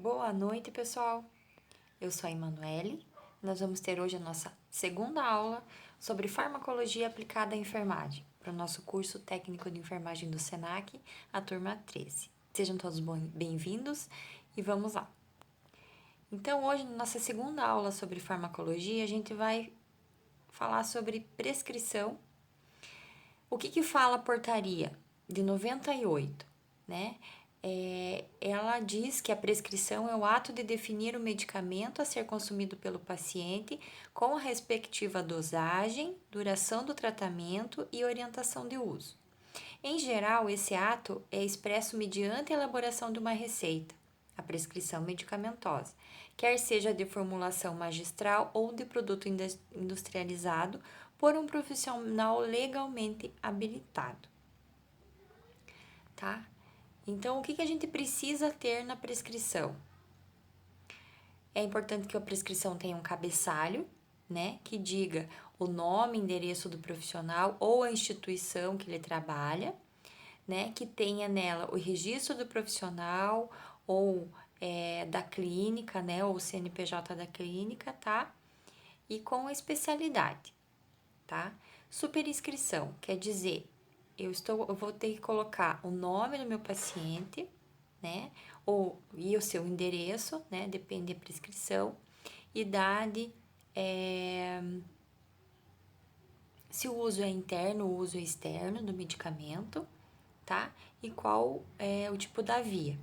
Boa noite, pessoal! Eu sou a Emanuele. Nós vamos ter hoje a nossa segunda aula sobre farmacologia aplicada à enfermagem, para o nosso curso técnico de enfermagem do SENAC, a turma 13. Sejam todos bem-vindos e vamos lá! Então, hoje, na nossa segunda aula sobre farmacologia, a gente vai falar sobre prescrição. O que fala a portaria de 98, né? Ela diz que a prescrição é o ato de definir o medicamento a ser consumido pelo paciente com a respectiva dosagem, duração do tratamento e orientação de uso. Em geral, esse ato é expresso mediante a elaboração de uma receita, a prescrição medicamentosa, quer seja de formulação magistral ou de produto industrializado por um profissional legalmente habilitado, tá? Então, o que a gente precisa ter na prescrição? É importante que a prescrição tenha um cabeçalho, né, que diga o nome, endereço do profissional ou a instituição que ele trabalha, né, que tenha nela o registro do profissional ou da clínica, né, ou o CNPJ da clínica, tá? E com a especialidade, tá? Superinscrição quer dizer, eu vou ter que colocar o nome do meu paciente, né? E o seu endereço, né? Depende da prescrição, idade, se o uso é interno ou o uso é externo do medicamento, tá? E qual é o tipo da via.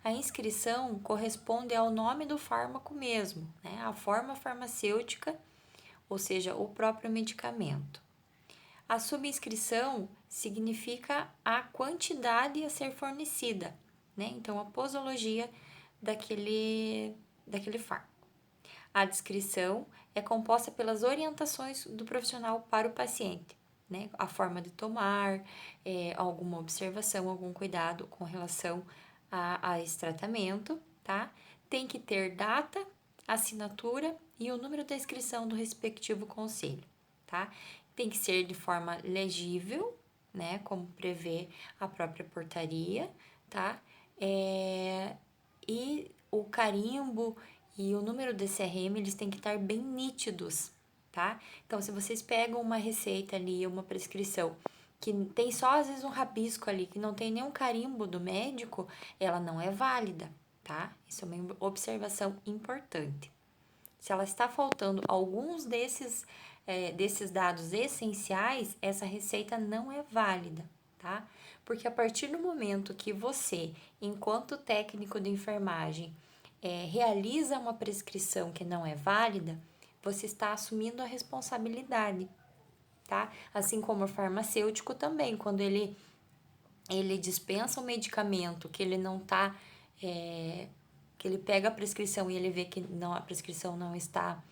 A inscrição corresponde ao nome do fármaco mesmo, né? A forma farmacêutica, ou seja, o próprio medicamento. A subscrição significa a quantidade a ser fornecida, né? Então, a posologia daquele fármaco. A descrição é composta pelas orientações do profissional para o paciente, né? A forma de tomar, alguma observação, algum cuidado com relação a esse tratamento, tá? Tem que ter data, assinatura e o número da inscrição do respectivo conselho, tá? Tem que ser de forma legível, né? Como prevê a própria portaria, tá? E o carimbo e o número do CRM, eles têm que estar bem nítidos, tá? Então, se vocês pegam uma receita ali, uma prescrição, que tem só às vezes um rabisco ali, que não tem nenhum carimbo do médico, ela não é válida, tá? Isso é uma observação importante. Se ela está faltando alguns desses dados essenciais, essa receita não é válida, tá? Porque a partir do momento que você, enquanto técnico de enfermagem, realiza uma prescrição que não é válida, você está assumindo a responsabilidade, tá? Assim como o farmacêutico também, quando ele dispensa um medicamento que ele não está, que ele pega a prescrição e ele vê que a prescrição não está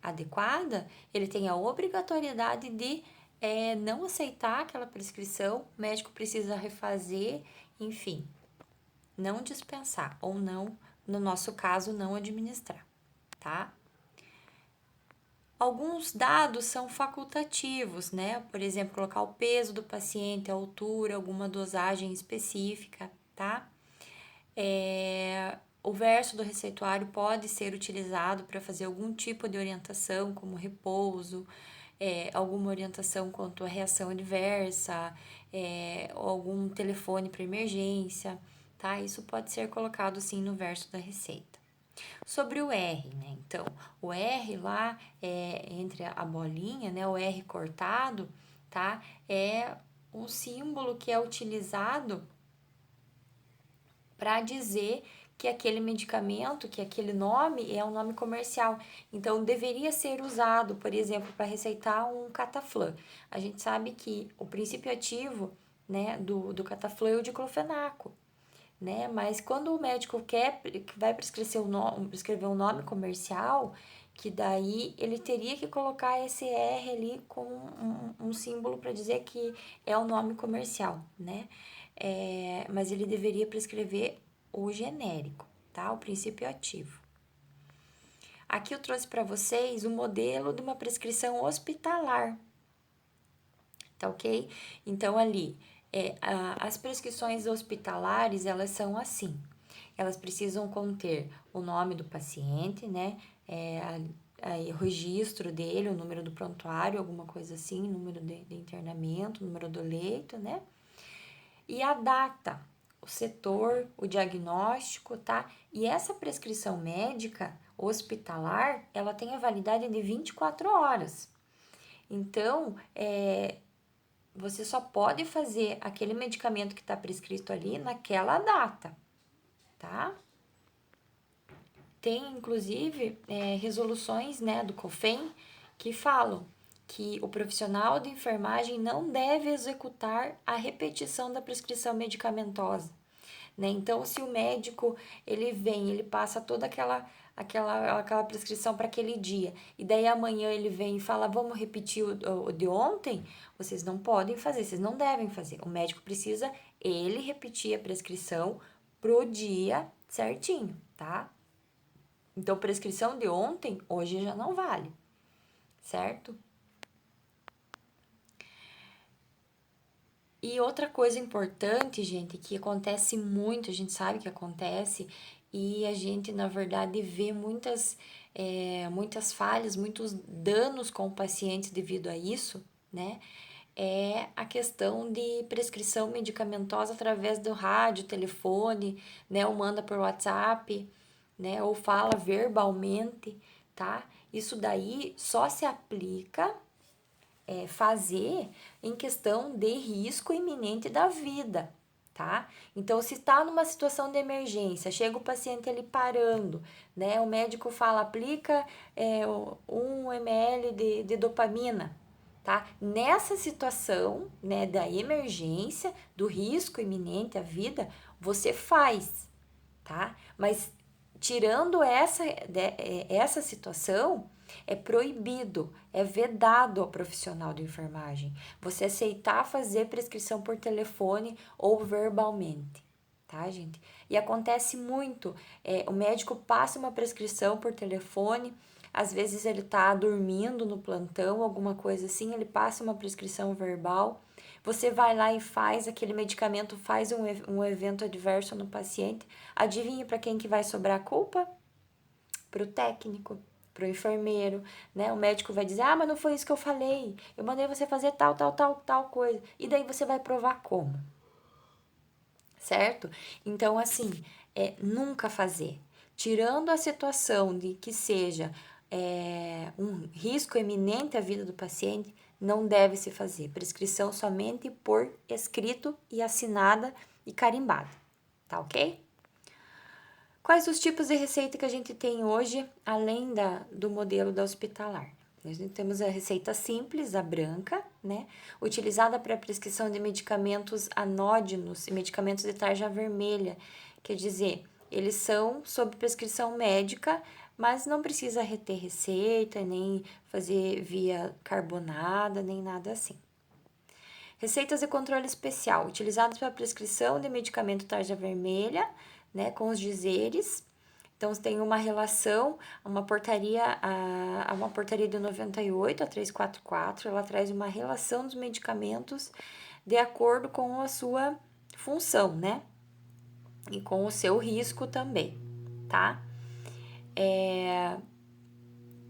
adequada, ele tem a obrigatoriedade de não aceitar aquela prescrição, o médico precisa refazer, enfim, não dispensar ou não, no nosso caso, não administrar, tá? Alguns dados são facultativos, né? Por exemplo, colocar o peso do paciente, a altura, alguma dosagem específica, tá? O verso do receituário pode ser utilizado para fazer algum tipo de orientação, como repouso, alguma orientação quanto à reação adversa, ou algum telefone para emergência, tá? Isso pode ser colocado sim no verso da receita. Sobre o R, né? Então, o R lá, entre a bolinha, né? O R cortado, tá? É um símbolo que é utilizado para dizer que aquele medicamento, que aquele nome é um nome comercial. Então, deveria ser usado, por exemplo, para receitar um Cataflã. A gente sabe que o princípio ativo, né, do Cataflã é o diclofenaco, né? Mas quando o médico vai prescrever um nome comercial, que daí ele teria que colocar esse R ali com um símbolo para dizer que é o nome comercial, né? Mas ele deveria prescrever o genérico, tá? O princípio ativo. Aqui eu trouxe para vocês o modelo de uma prescrição hospitalar, tá ok? Então, ali, as prescrições hospitalares, elas são assim. elas precisam conter o nome do paciente, né? O registro dele, o número do prontuário, alguma coisa assim, número de internamento, número do leito, né? E a data, o setor, o diagnóstico, tá? E essa prescrição médica hospitalar, ela tem a validade de 24 horas. Então, você só pode fazer aquele medicamento que está prescrito ali naquela data, tá? Tem, inclusive, resoluções, né, do COFEN que falam que o profissional de enfermagem não deve executar a repetição da prescrição medicamentosa, né? Então, se o médico, ele passa toda aquela prescrição para aquele dia, e daí amanhã ele vem e fala, vamos repetir o de ontem, vocês não podem fazer, vocês não devem fazer. O médico precisa, ele repetir a prescrição pro dia certinho, tá? Então, prescrição de ontem, hoje já não vale, certo? E outra coisa importante, gente, que acontece muito, a gente sabe que acontece, e a gente, na verdade, vê muitas falhas, muitos danos com o paciente devido a isso, né? É a questão de prescrição medicamentosa através do rádio, telefone, né? Ou manda por WhatsApp, né? Ou fala verbalmente, tá? Isso daí só se aplica fazer em questão de risco iminente da vida, tá? Então, se está numa situação de emergência, chega o paciente ali parando, né? O médico fala, aplica 1 ml de dopamina, tá? Nessa situação, né, da emergência, do risco iminente à vida, você faz, tá? Mas tirando essa situação, é proibido, é vedado ao profissional de enfermagem você aceitar fazer prescrição por telefone ou verbalmente, tá, gente? E acontece muito, o médico passa uma prescrição por telefone, às vezes ele tá dormindo no plantão, alguma coisa assim, ele passa uma prescrição verbal, você vai lá e faz aquele medicamento, faz um evento adverso no paciente, adivinha para quem que vai sobrar a culpa? Para o técnico, para o enfermeiro, né? O médico vai dizer, mas não foi isso que eu falei, eu mandei você fazer tal coisa, e daí você vai provar como, certo? Então, assim, nunca fazer. Tirando a situação de que seja um risco eminente à vida do paciente, não deve se fazer. Prescrição somente por escrito e assinada e carimbada, tá ok? Quais os tipos de receita que a gente tem hoje, além do modelo da hospitalar? A gente temos a receita simples, a branca, né? Utilizada para prescrição de medicamentos anódinos e medicamentos de tarja vermelha. Quer dizer, eles são sob prescrição médica, mas não precisa reter receita, nem fazer via carbonada, nem nada assim. Receitas de controle especial, utilizadas para prescrição de medicamento tarja vermelha, né, com os dizeres. Então, tem uma relação, uma portaria de 98, a 344, ela traz uma relação dos medicamentos de acordo com a sua função, né? E com o seu risco também, tá?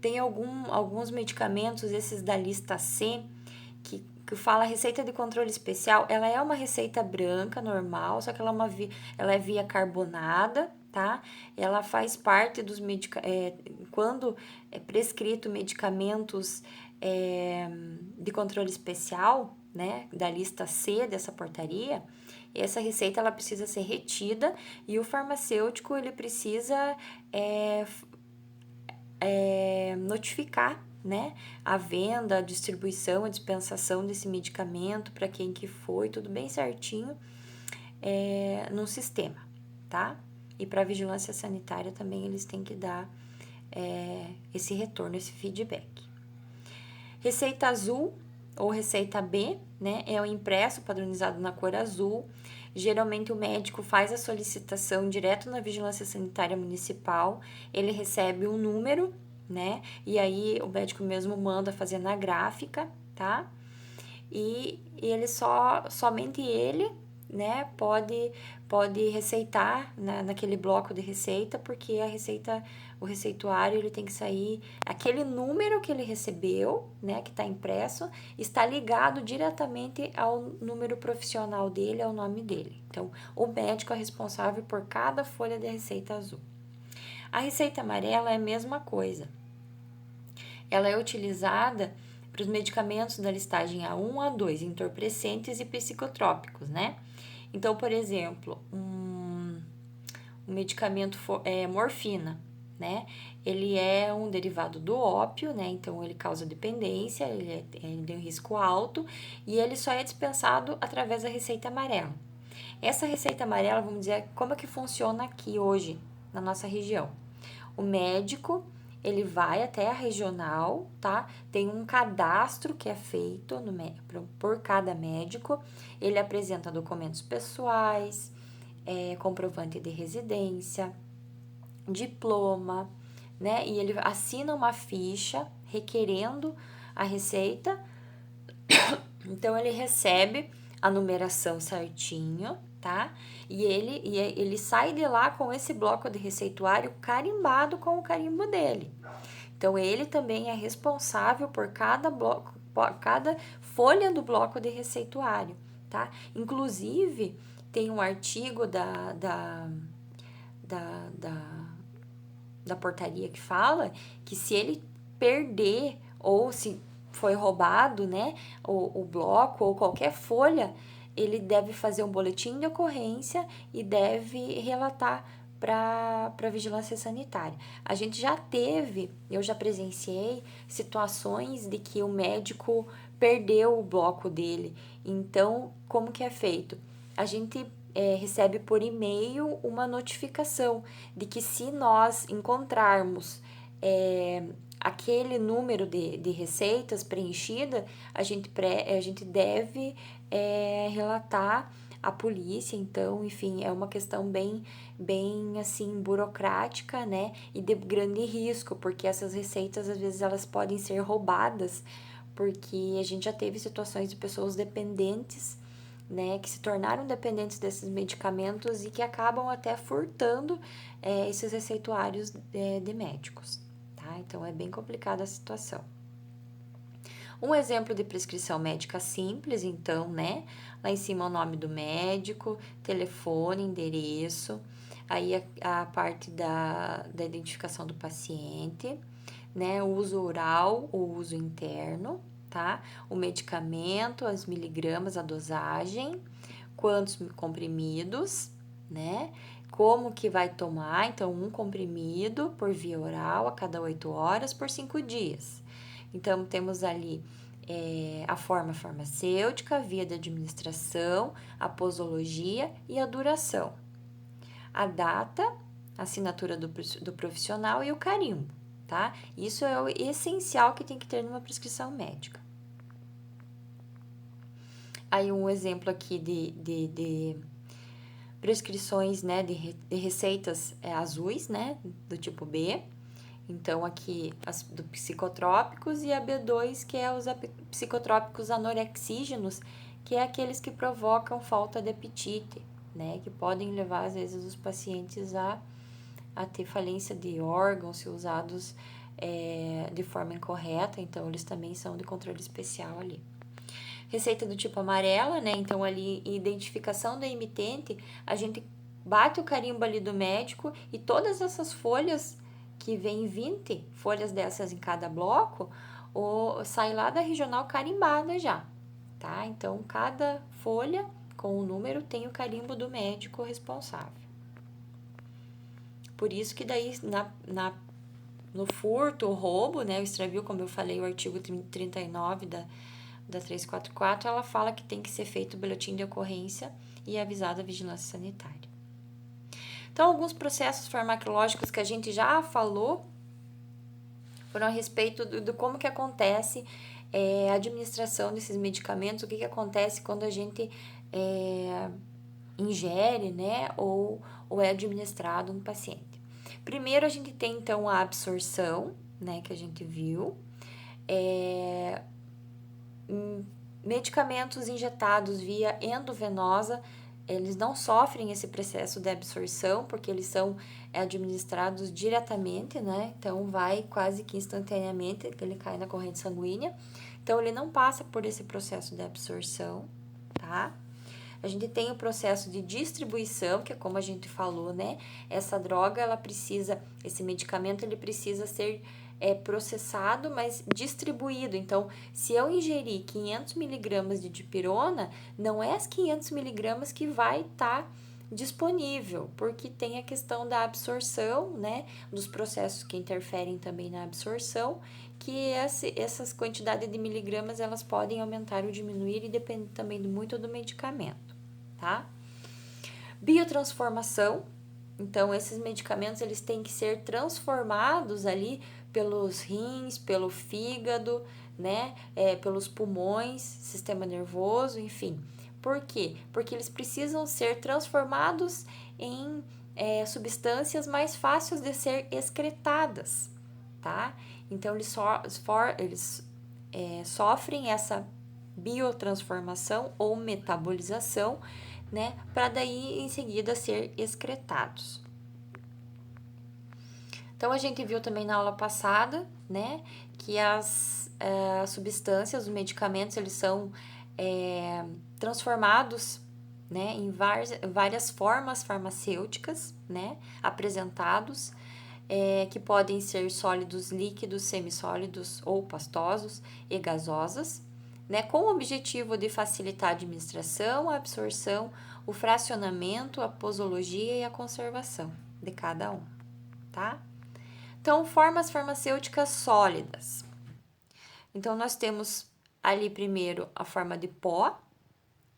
Tem alguns medicamentos, esses da lista C, que fala receita de controle especial, ela é uma receita branca, normal, só que ela é via carbonada, tá? Ela faz parte dos quando é prescrito medicamentos de controle especial, né, da lista C dessa portaria, essa receita ela precisa ser retida e o farmacêutico ele precisa notificar, né, a venda, a distribuição, a dispensação desse medicamento para quem que foi, tudo bem certinho no sistema, tá? E para a vigilância sanitária também eles têm que dar esse retorno, esse feedback. Receita azul ou receita B, né, é o impresso padronizado na cor azul. Geralmente o médico faz a solicitação direto na vigilância sanitária municipal, ele recebe um número, né, e aí o médico mesmo manda fazer na gráfica, tá? E ele somente ele, né, pode pode receitar naquele bloco de receita, porque o receituário ele tem que sair, aquele número que ele recebeu, né, que está impresso, está ligado diretamente ao número profissional dele, ao nome dele. Então, o médico é responsável por cada folha de receita azul. A receita amarela é a mesma coisa. Ela é utilizada para os medicamentos da listagem A1, A2, entorpecentes e psicotrópicos, né? Então, por exemplo, um medicamento morfina, né? Ele é um derivado do ópio, né? Então, ele causa dependência, ele tem um risco alto e ele só é dispensado através da receita amarela. Essa receita amarela, vamos dizer, como é que funciona aqui hoje, na nossa região? O médico, ele vai até a regional, tá? Tem um cadastro que é feito por cada médico. Ele apresenta documentos pessoais, comprovante de residência, diploma, né? E ele assina uma ficha requerendo a receita. Então, ele recebe a numeração certinho, tá? E ele sai de lá com esse bloco de receituário carimbado com o carimbo dele. Então, ele também é responsável por cada bloco, cada folha do bloco de receituário, tá? Inclusive, tem um artigo da portaria que fala que se ele perder ou se foi roubado, né, o bloco ou qualquer folha, ele deve fazer um boletim de ocorrência e deve relatar para a vigilância sanitária. A gente eu já presenciei situações de que o médico perdeu o bloco dele. Então, como que é feito? A gente recebe por e-mail uma notificação de que se nós encontrarmos aquele número de receitas preenchida, a gente deve relatar à polícia. Então, enfim, é uma questão bem assim, burocrática, né? E de grande risco, porque essas receitas, às vezes, elas podem ser roubadas, porque a gente já teve situações de pessoas dependentes, né, que se tornaram dependentes desses medicamentos e que acabam até furtando esses receituários de médicos, tá? Então, é bem complicada a situação. Um exemplo de prescrição médica simples, então, né? Lá em cima o nome do médico, telefone, endereço, aí a parte da identificação do paciente, né? O uso oral ou uso interno, tá? O medicamento, as miligramas, a dosagem, quantos comprimidos, né? Como que vai tomar, então, um comprimido por via oral a cada 8 horas por 5 dias. Então, temos ali a forma farmacêutica, a via de administração, a posologia e a duração. A data, a assinatura do profissional e o carimbo, tá? Isso é o essencial que tem que ter numa prescrição médica. Aí um exemplo aqui de prescrições, né, de receitas azuis, né, do tipo B. Então, aqui, as do psicotrópicos e a B2, que é os psicotrópicos anorexígenos, que é aqueles que provocam falta de apetite, né? Que podem levar, às vezes, os pacientes a ter falência de órgãos se usados de forma incorreta. Então, eles também são de controle especial ali. Receita do tipo amarela, né? Então, ali, identificação do emitente, a gente bate o carimbo ali do médico e todas essas folhas que vem 20 folhas dessas em cada bloco, sai lá da regional carimbada já, tá? Então, cada folha com o número tem o carimbo do médico responsável. Por isso que daí, no furto, o roubo, né, o extravio, como eu falei, o artigo 39 da 344, ela fala que tem que ser feito o boletim de ocorrência e avisado a vigilância sanitária. Então, alguns processos farmacológicos que a gente já falou foram a respeito do como que acontece a administração desses medicamentos, o que acontece quando a gente ingere, né, ou é administrado no paciente. Primeiro, a gente tem, então, a absorção, né, que a gente viu, medicamentos injetados via endovenosa eles não sofrem esse processo de absorção, porque eles são administrados diretamente, né? Então, vai quase que instantaneamente, ele cai na corrente sanguínea. Então, ele não passa por esse processo de absorção, tá? A gente tem o processo de distribuição, que é como a gente falou, né? Essa droga, esse medicamento, ele precisa ser processado, mas distribuído. Então, se eu ingerir 500 miligramas de dipirona, não é as 500 miligramas que vai estar disponível, porque tem a questão da absorção, né? Dos processos que interferem também na absorção, que essas quantidades de miligramas, elas podem aumentar ou diminuir e depende também muito do medicamento, tá? Biotransformação. Então, esses medicamentos, eles têm que ser transformados ali pelos rins, pelo fígado, né? Pelos pulmões, sistema nervoso, enfim. Por quê? Porque eles precisam ser transformados em substâncias mais fáceis de ser excretadas, tá? Então, eles sofrem essa biotransformação ou metabolização, né, para daí em seguida ser excretados. Então, a gente viu também na aula passada, né, que as substâncias, os medicamentos, eles são transformados, né, em várias formas farmacêuticas, né, apresentados, que podem ser sólidos, líquidos, semissólidos ou pastosos e gasosas, né, com o objetivo de facilitar a administração, a absorção, o fracionamento, a posologia e a conservação de cada um, tá? Então, formas farmacêuticas sólidas. Então, nós temos ali primeiro a forma de pó,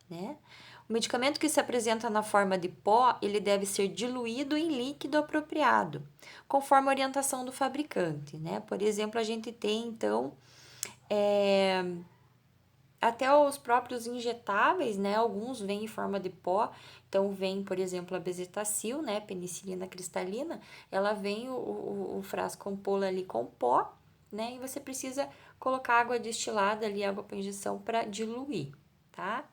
né? O medicamento que se apresenta na forma de pó, ele deve ser diluído em líquido apropriado, conforme a orientação do fabricante, né? Por exemplo, a gente tem, então, até os próprios injetáveis, né? Alguns vêm em forma de pó. Então, vem, por exemplo, a bezetacil, né? Penicilina cristalina. Ela vem o frasco ampola ali com pó, né? E você precisa colocar água destilada ali, água para injeção, para diluir, tá?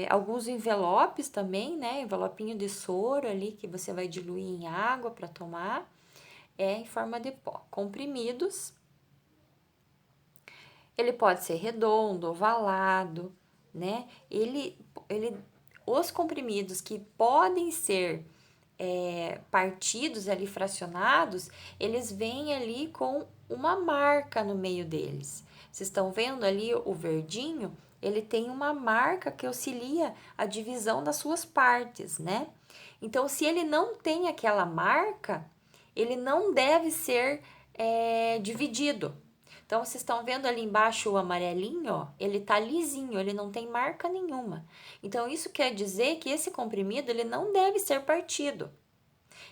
Alguns envelopes também, né? Envelopinho de soro ali, que você vai diluir em água para tomar. Em forma de pó. Comprimidos. Ele pode ser redondo, ovalado, né? Os comprimidos que podem ser partidos ali, fracionados, eles vêm ali com uma marca no meio deles. Vocês estão vendo ali o verdinho? Ele tem uma marca que auxilia a divisão das suas partes, né? Então, se ele não tem aquela marca, ele não deve ser dividido. Então, vocês estão vendo ali embaixo o amarelinho, ó, ele tá lisinho, ele não tem marca nenhuma. Então, isso quer dizer que esse comprimido, ele não deve ser partido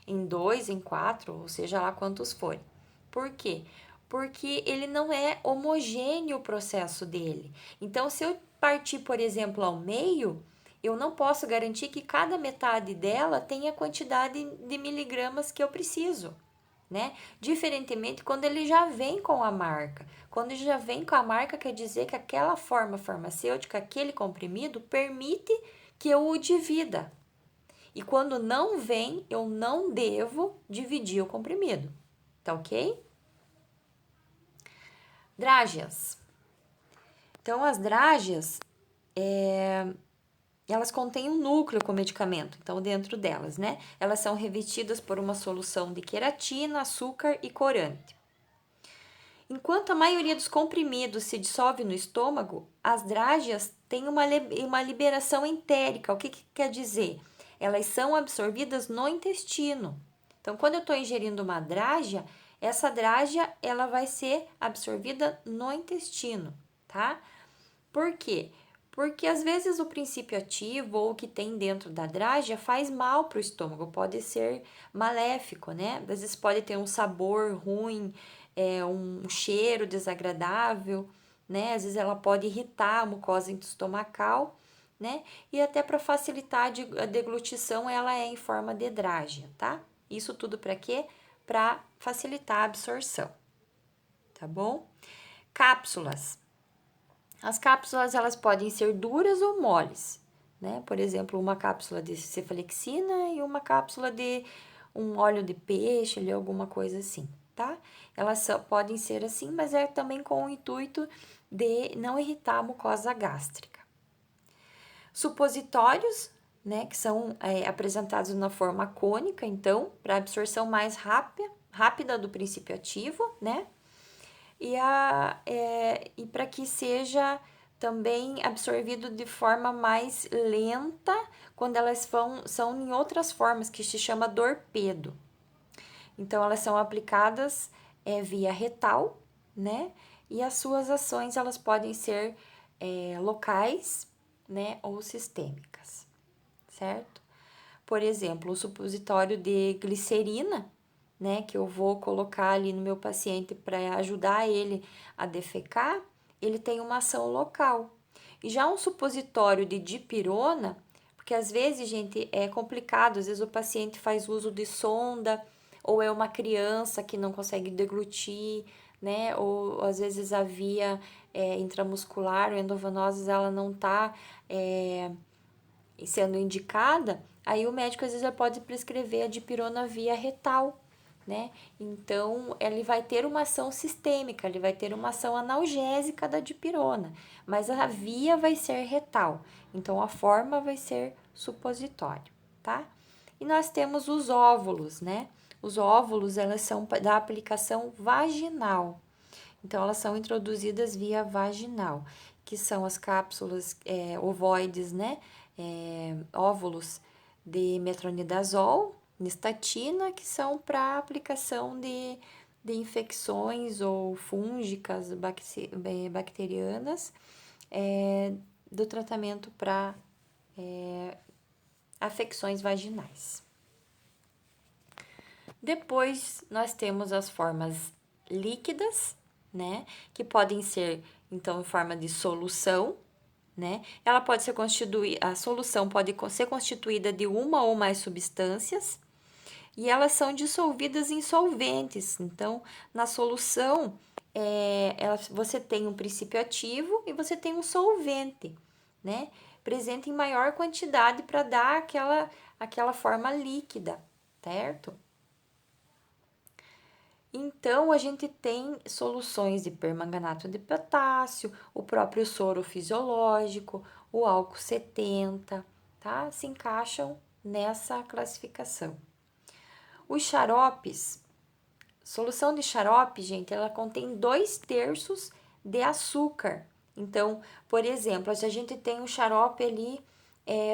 em 2, em 4, ou seja lá quantos forem. Por quê? Porque ele não é homogêneo o processo dele. Então, se eu partir, por exemplo, ao meio, eu não posso garantir que cada metade dela tenha a quantidade de miligramas que eu preciso, né? Diferentemente quando ele já vem com a marca. Quando ele já vem com a marca, quer dizer que aquela forma farmacêutica, aquele comprimido, permite que eu o divida. E quando não vem, eu não devo dividir o comprimido. Tá ok? Drágeas. Então, as drágeas, elas contêm um núcleo com medicamento, então dentro delas, né? Elas são revestidas por uma solução de queratina, açúcar e corante. Enquanto a maioria dos comprimidos se dissolve no estômago, as drágeas têm uma liberação entérica. O que quer dizer? Elas são absorvidas no intestino. Então, quando eu estou ingerindo uma drágea, essa drágea ela vai ser absorvida no intestino, tá? Por quê? Porque às vezes o princípio ativo ou o que tem dentro da drágea faz mal para o estômago, pode ser maléfico, né? Às vezes pode ter um sabor ruim, um cheiro desagradável, né? Às vezes ela pode irritar a mucosa estomacal, né? E até para facilitar a deglutição, ela é em forma de drágea, tá? Isso tudo para quê? Para facilitar a absorção, tá bom? Cápsulas. As cápsulas, elas podem ser duras ou moles, né? Por exemplo, uma cápsula de cefalexina e uma cápsula de um óleo de peixe, ali, alguma coisa assim, tá? Elas podem ser assim, mas é também com o intuito de não irritar a mucosa gástrica. Supositórios, né, que são apresentados na forma cônica, então, para absorção mais rápida do princípio ativo, né? E para que seja também absorvido de forma mais lenta quando elas são em outras formas, que se chama dorpedo. Então, elas são aplicadas via retal, né? E as suas ações, elas podem ser locais, né? Ou sistêmicas, certo? Por exemplo, o supositório de glicerina, né? Que eu vou colocar ali no meu paciente para ajudar ele a defecar, ele tem uma ação local. E já um supositório de dipirona, porque às vezes, gente, é complicado, às vezes o paciente faz uso de sonda, ou é uma criança que não consegue deglutir, né? Ou às vezes a via intramuscular ou endovenosa, ela não está sendo indicada, aí o médico às vezes pode prescrever a dipirona via retal, né? Então, ele vai ter uma ação sistêmica, ele vai ter uma ação analgésica da dipirona, mas a via vai ser retal, então a forma vai ser supositório, tá? E nós temos os óvulos, né? Os óvulos, elas são da aplicação vaginal, então elas são introduzidas via vaginal, que são as cápsulas ovoides, né? Óvulos de metronidazol, nistatina, que são para aplicação de infecções ou fúngicas, bacterianas, do tratamento para afecções vaginais. Depois, nós temos as formas líquidas, né? Que podem ser, então, em forma de solução, né? Ela pode ser a solução pode ser constituída de uma ou mais substâncias e elas são dissolvidas em solventes. Então, na solução, você tem um princípio ativo e você tem um solvente, né? Presente em maior quantidade para dar aquela forma líquida, certo? Então, a gente tem soluções de permanganato de potássio, o próprio soro fisiológico, o álcool 70, tá? Se encaixam nessa classificação. Os xaropes, solução de xarope, gente, ela contém 2/3 de açúcar. Então, por exemplo, se a gente tem um xarope ali,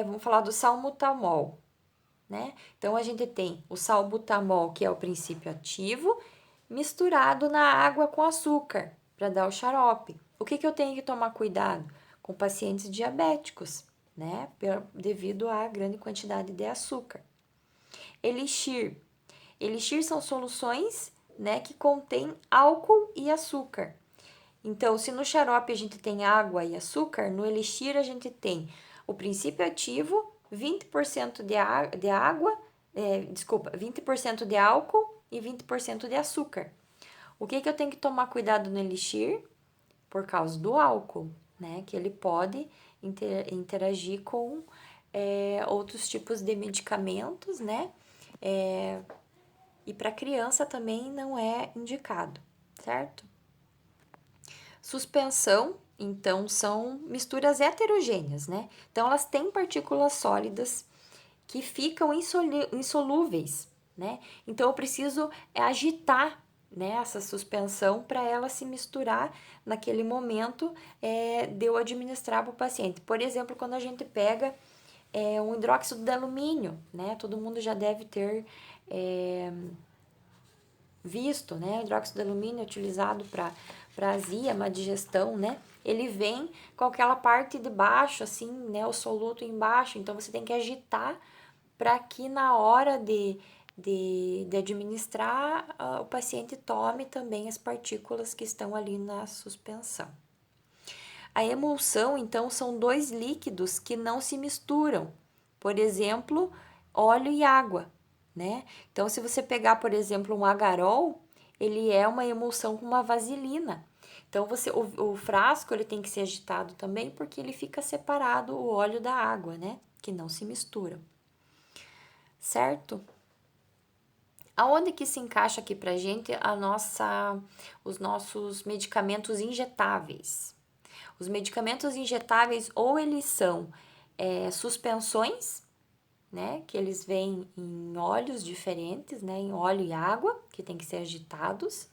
vamos falar do salbutamol, né? Então, a gente tem o salbutamol, que é o princípio ativo, misturado na água com açúcar para dar o xarope. O que eu tenho que tomar cuidado? Com pacientes diabéticos, né? Devido à grande quantidade de açúcar. Elixir. Elixir são soluções, né, que contêm álcool e açúcar. Então, se no xarope a gente tem água e açúcar, no elixir a gente tem o princípio ativo, 20% de água, 20% de álcool e 20% de açúcar. O que eu tenho que tomar cuidado no elixir? Por causa do álcool, né? Que ele pode interagir com outros tipos de medicamentos, né? E para criança também não é indicado, certo? Suspensão, então, são misturas heterogêneas, né? Então, elas têm partículas sólidas que ficam insolúveis, né? Então, eu preciso agitar, né, essa suspensão para ela se misturar naquele momento de eu administrar para o paciente. Por exemplo, quando a gente pega um hidróxido de alumínio, né? Todo mundo já deve ter visto, né? O hidróxido de alumínio utilizado para azia, uma digestão, né? Ele vem com aquela parte de baixo, assim, né? O soluto embaixo. Então, você tem que agitar para que na hora de administrar, o paciente tome também as partículas que estão ali na suspensão. A emulsão, então, são 2 líquidos que não se misturam. Por exemplo, óleo e água, né? Então, se você pegar, por exemplo, um agarol, ele é uma emulsão com uma vaselina. Então, o frasco ele tem que ser agitado também, porque ele fica separado o óleo da água, né? Que não se misturam. Certo? Aonde que se encaixa aqui pra gente os nossos medicamentos injetáveis? Os medicamentos injetáveis ou eles são suspensões, né? Que eles vêm em óleos diferentes, né? Em óleo e água, que tem que ser agitados,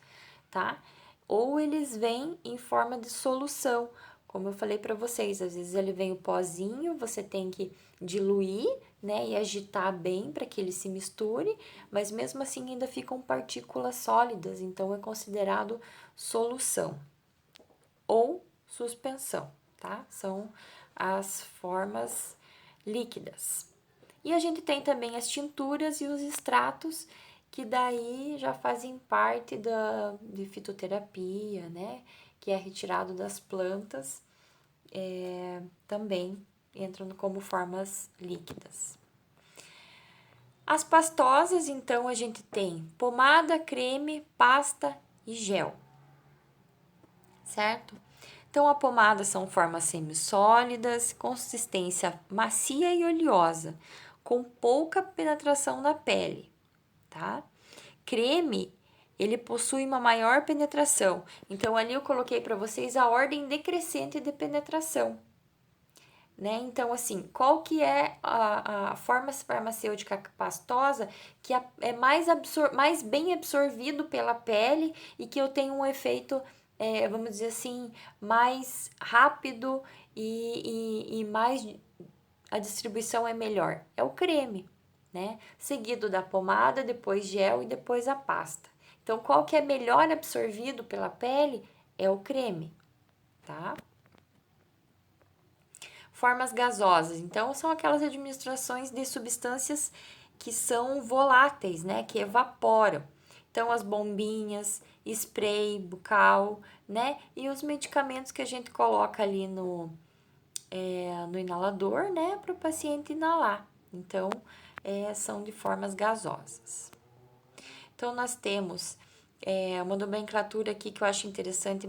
tá? Ou eles vêm em forma de solução, como eu falei para vocês, às vezes ele vem o pozinho, você tem que diluir, né, e agitar bem para que ele se misture, mas mesmo assim ainda ficam partículas sólidas, então é considerado solução ou suspensão, tá? São as formas líquidas. E a gente tem também as tinturas e os extratos, que daí já fazem parte de fitoterapia, né? Que é retirado das plantas, também entram como formas líquidas. As pastosas, então, a gente tem pomada, creme, pasta e gel, certo? Então, a pomada são formas semissólidas, consistência macia e oleosa, com pouca penetração na pele, tá? Creme, ele possui uma maior penetração. Então, ali eu coloquei para vocês a ordem decrescente de penetração, né? Então, assim, qual que é a forma farmacêutica pastosa que é mais bem absorvido pela pele e que eu tenho um efeito, vamos dizer assim, mais rápido e mais a distribuição é melhor? É o creme, né? Seguido da pomada, depois gel e depois a pasta. Então, qual que é melhor absorvido pela pele? É o creme, tá? Formas gasosas, então, são aquelas administrações de substâncias que são voláteis, né? Que evaporam. Então, as bombinhas, spray, bucal, né? E os medicamentos que a gente coloca ali no inalador, né? Para o paciente inalar. Então, são de formas gasosas. Então, nós temos uma nomenclatura aqui que eu acho interessante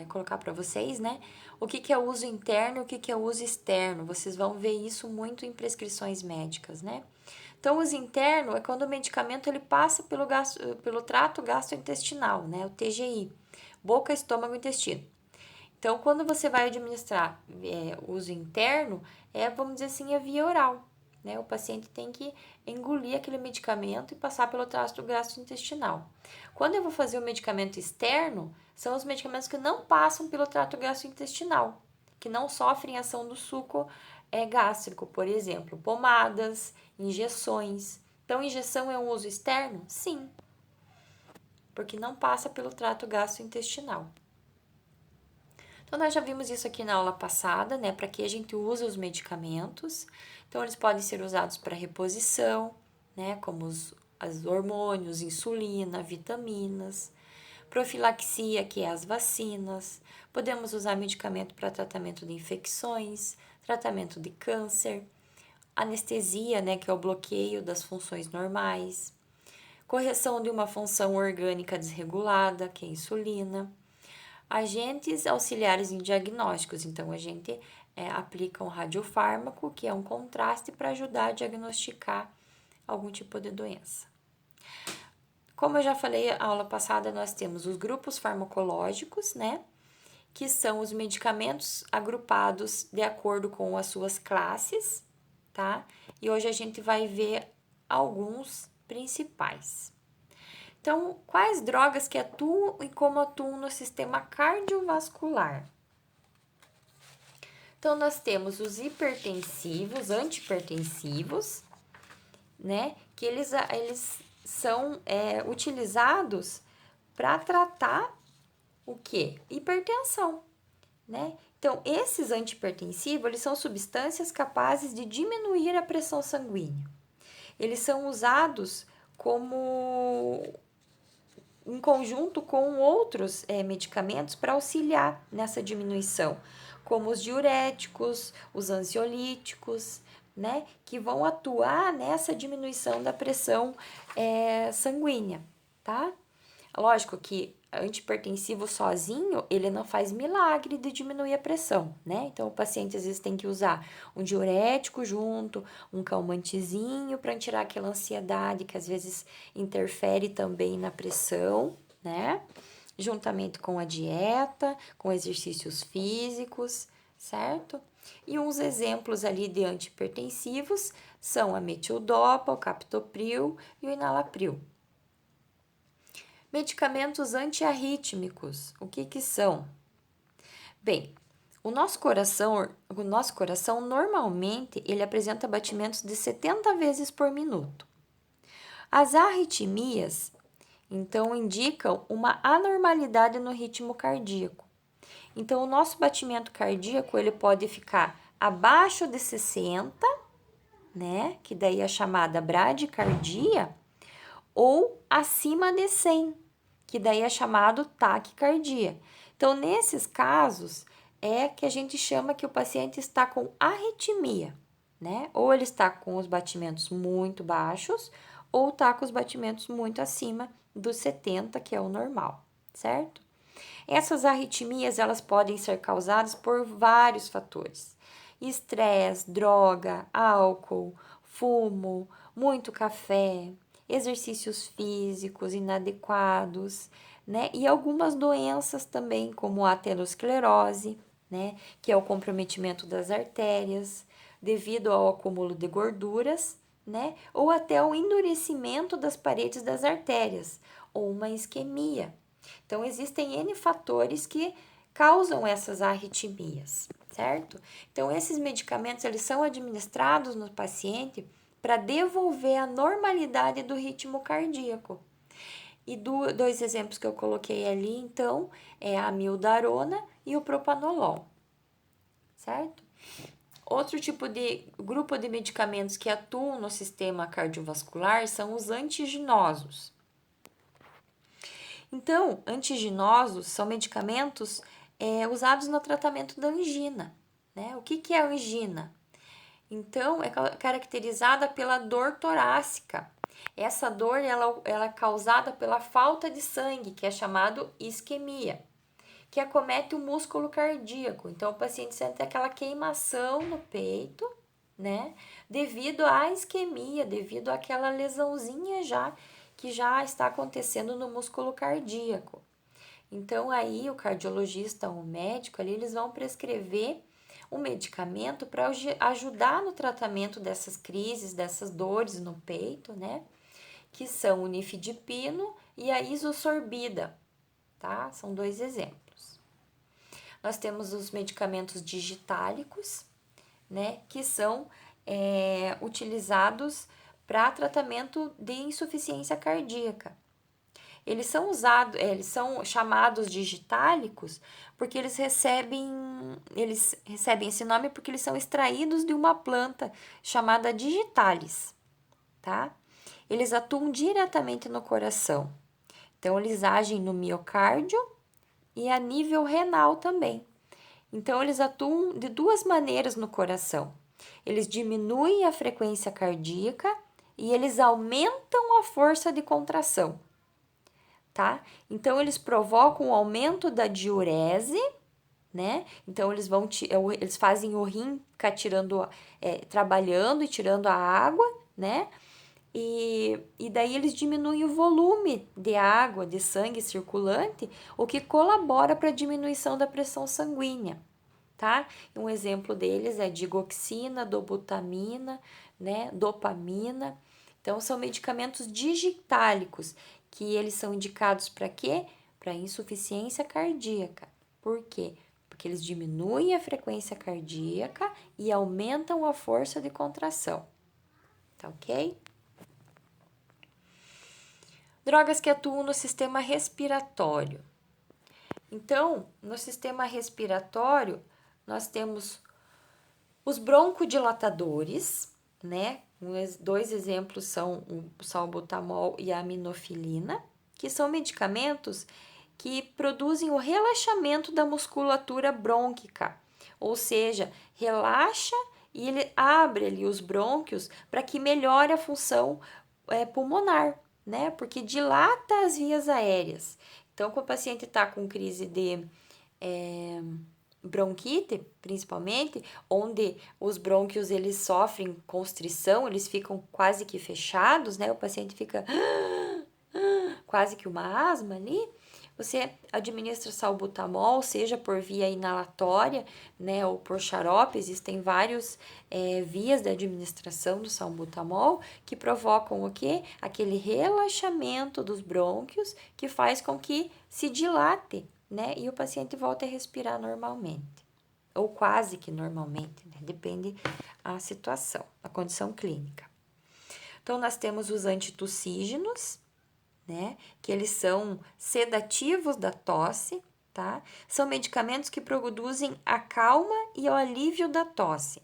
colocar para vocês, né? O que é uso interno e o que é uso externo. Vocês vão ver isso muito em prescrições médicas, né? Então, o uso interno é quando o medicamento ele passa pelo trato gastrointestinal, né? O TGI, boca, estômago, intestino. Então, quando você vai administrar uso interno, vamos dizer assim, é via oral, né? O paciente tem que engolir aquele medicamento e passar pelo trato gastrointestinal. Quando eu vou fazer o medicamento externo, são os medicamentos que não passam pelo trato gastrointestinal, que não sofrem ação do suco gástrico, por exemplo, pomadas, injeções. Então, injeção é um uso externo? Sim, porque não passa pelo trato gastrointestinal. Então, nós já vimos isso aqui na aula passada, né? Para que a gente usa os medicamentos. Então, eles podem ser usados para reposição, né? Como os hormônios, insulina, vitaminas. Profilaxia, que é as vacinas. Podemos usar medicamento para tratamento de infecções, tratamento de câncer. Anestesia, né? Que é o bloqueio das funções normais. Correção de uma função orgânica desregulada, que é a insulina. Agentes auxiliares em diagnósticos, então a gente aplica um radiofármaco, que é um contraste para ajudar a diagnosticar algum tipo de doença. Como eu já falei na aula passada, nós temos os grupos farmacológicos, né? Que são os medicamentos agrupados de acordo com as suas classes, tá? E hoje a gente vai ver alguns principais. Então, quais drogas que atuam e como atuam no sistema cardiovascular? Então, nós temos os hipertensivos, antihipertensivos, né? Que eles são utilizados para tratar o quê? Hipertensão, né? Então, esses antihipertensivos, eles são substâncias capazes de diminuir a pressão sanguínea. Eles são usados como em conjunto com outros medicamentos para auxiliar nessa diminuição, como os diuréticos, os ansiolíticos, né, que vão atuar nessa diminuição da pressão sanguínea, tá? Lógico que antihipertensivo sozinho, ele não faz milagre de diminuir a pressão, né? Então, o paciente às vezes tem que usar um diurético junto, um calmantezinho para tirar aquela ansiedade que às vezes interfere também na pressão, né? Juntamente com a dieta, com exercícios físicos, certo? E uns exemplos ali de antihipertensivos são a metildopa, o captopril e o enalapril. Medicamentos antiarrítmicos, o que são? Bem, o nosso coração normalmente ele apresenta batimentos de 70 vezes por minuto. As arritmias, então, indicam uma anormalidade no ritmo cardíaco. Então, o nosso batimento cardíaco ele pode ficar abaixo de 60, né? Que daí é chamada bradicardia, ou acima de 100, que daí é chamado taquicardia. Então, nesses casos, é que a gente chama que o paciente está com arritmia, né? Ou ele está com os batimentos muito baixos, ou está com os batimentos muito acima dos 70, que é o normal, certo? Essas arritmias, elas podem ser causadas por vários fatores. Estresse, droga, álcool, fumo, muito café, exercícios físicos inadequados, né? E algumas doenças também, como a aterosclerose, né? Que é o comprometimento das artérias, devido ao acúmulo de gorduras, né? Ou até o endurecimento das paredes das artérias, ou uma isquemia. Então, existem N fatores que causam essas arritmias, certo? Então, esses medicamentos, eles são administrados no paciente para devolver a normalidade do ritmo cardíaco. E dois exemplos que eu coloquei ali, então, é a amiodarona e o propanolol, certo? Outro tipo de grupo de medicamentos que atuam no sistema cardiovascular são os antiginosos. Então, antiginosos são medicamentos usados no tratamento da angina, né? O que é a angina? Então, é caracterizada pela dor torácica. Essa dor ela é causada pela falta de sangue, que é chamado isquemia, que acomete o músculo cardíaco. Então, o paciente sente aquela queimação no peito, né? Devido à isquemia, devido àquela lesãozinha que já está acontecendo no músculo cardíaco. Então, aí o cardiologista ou o médico ali, eles vão prescrever um medicamento para ajudar no tratamento dessas crises, dessas dores no peito, né? Que são o nifedipino e a isosorbida, tá? São dois exemplos. Nós temos os medicamentos digitálicos, né? Que são utilizados para tratamento de insuficiência cardíaca. Eles são chamados digitálicos porque eles recebem esse nome porque eles são extraídos de uma planta chamada digitalis, tá? Eles atuam diretamente no coração. Então, eles agem no miocárdio e a nível renal também. Então, eles atuam de duas maneiras no coração. Eles diminuem a frequência cardíaca e eles aumentam a força de contração, tá? Então, eles provocam o aumento da diurese, né? Então, eles fazem o rim ficar trabalhando e tirando a água, né? E daí eles diminuem o volume de água, de sangue circulante, o que colabora para a diminuição da pressão sanguínea, tá? Um exemplo deles é digoxina, dobutamina, né? Dopamina. Então, são medicamentos digitálicos, que eles são indicados para quê? Para insuficiência cardíaca. Por quê? Porque eles diminuem a frequência cardíaca e aumentam a força de contração. Tá ok? Drogas que atuam no sistema respiratório. Então, no sistema respiratório, nós temos os broncodilatadores, né? Dois exemplos são o salbutamol e a aminofilina, que são medicamentos que produzem o relaxamento da musculatura brônquica, ou seja, relaxa e ele abre ali os brônquios para que melhore a função pulmonar, né? Porque dilata as vias aéreas. Então, quando o paciente está com crise de bronquite, principalmente, onde os brônquios eles sofrem constrição, eles ficam quase que fechados, né? O paciente fica quase que uma asma ali. Você administra salbutamol, seja por via inalatória, né, ou por xarope. Existem vários vias de administração do salbutamol que provocam o quê? Aquele relaxamento dos brônquios que faz com que se dilate, né, e o paciente volte a respirar normalmente, ou quase que normalmente, né? Depende a situação, a condição clínica. Então, nós temos os antitussígenos, né? Que eles são sedativos da tosse, tá? São medicamentos que produzem a calma e o alívio da tosse.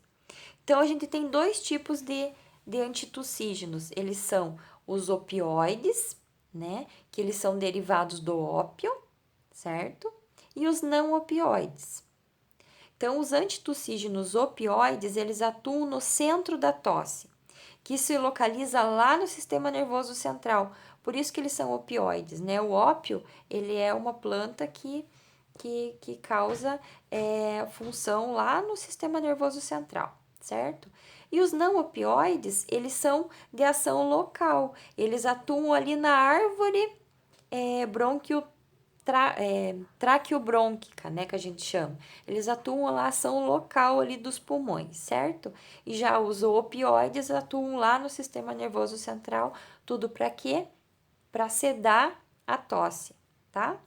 Então, a gente tem dois tipos de antitussígenos. Eles são os opioides, né? Que eles são derivados do ópio, certo? E os não opioides. Então, os antitussígenos opioides, eles atuam no centro da tosse, que se localiza lá no sistema nervoso central. Por isso que eles são opioides, né? O ópio, ele é uma planta que causa função lá no sistema nervoso central, certo? E os não opioides, eles são de ação local. Eles atuam ali na árvore traqueobrônquica, né, que a gente chama. Eles atuam lá, ação local ali dos pulmões, certo? E já os opioides atuam lá no sistema nervoso central, tudo para quê? Para sedar a tosse, tá?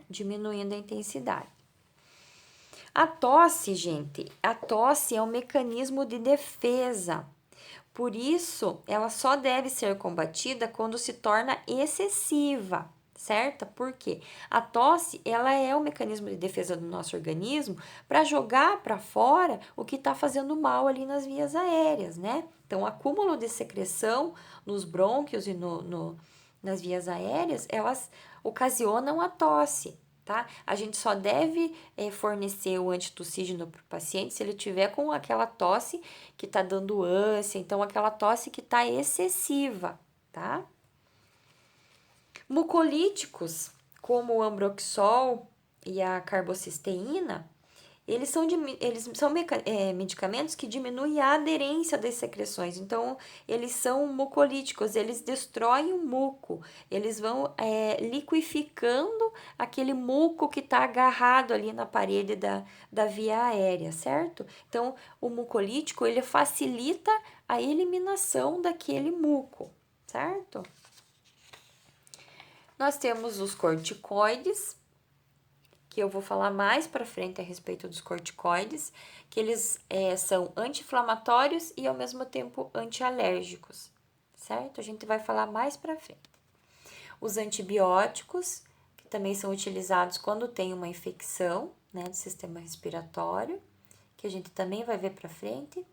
Diminuindo a intensidade. A tosse, gente, a tosse é um mecanismo de defesa. Por isso, ela só deve ser combatida quando se torna excessiva, certo? Porque a tosse, ela é um mecanismo de defesa do nosso organismo para jogar para fora o que está fazendo mal ali nas vias aéreas, né? Então, o acúmulo de secreção nos brônquios e nas vias aéreas, elas ocasionam a tosse, tá? A gente só deve fornecer o antitussígeno para o paciente se ele tiver com aquela tosse que tá dando ânsia, então aquela tosse que tá excessiva, tá? Mucolíticos, como o ambroxol e a carbocisteína, eles são medicamentos que diminuem a aderência das secreções. Então, eles são mucolíticos, eles destroem o muco, eles vão liquificando aquele muco que está agarrado ali na parede da via aérea, certo? Então, o mucolítico, ele facilita a eliminação daquele muco, certo? Nós temos os corticoides, que eu vou falar mais para frente a respeito dos corticoides, que eles são anti-inflamatórios e ao mesmo tempo antialérgicos, certo? A gente vai falar mais para frente. Os antibióticos, que também são utilizados quando tem uma infecção, né, do sistema respiratório, que a gente também vai ver para frente.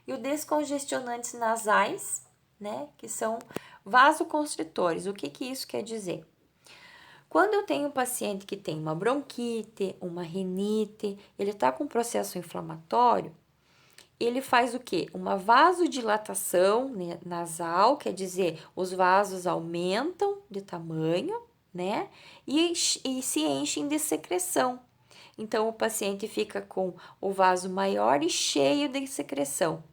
E os descongestionantes nasais, né, que são vasoconstritores. O que isso quer dizer? Quando eu tenho um paciente que tem uma bronquite, uma rinite, ele está com um processo inflamatório, ele faz o quê? Uma vasodilatação, né, nasal, quer dizer, os vasos aumentam de tamanho, né? E se enchem de secreção. Então, o paciente fica com o vaso maior e cheio de secreção.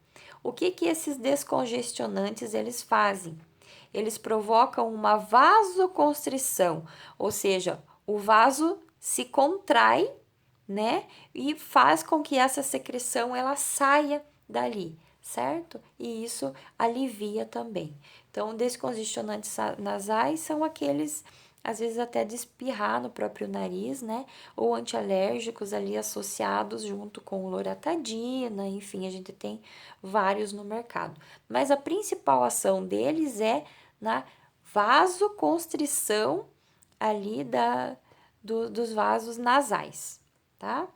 O que esses descongestionantes eles fazem? Eles provocam uma vasoconstrição, ou seja, o vaso se contrai, né? E faz com que essa secreção ela saia dali, certo? E isso alivia também. Então, descongestionantes nasais são aqueles, às vezes até de espirrar no próprio nariz, né? Ou antialérgicos ali associados junto com loratadina, enfim, a gente tem vários no mercado. Mas a principal ação deles é na vasoconstrição ali dos vasos nasais, tá?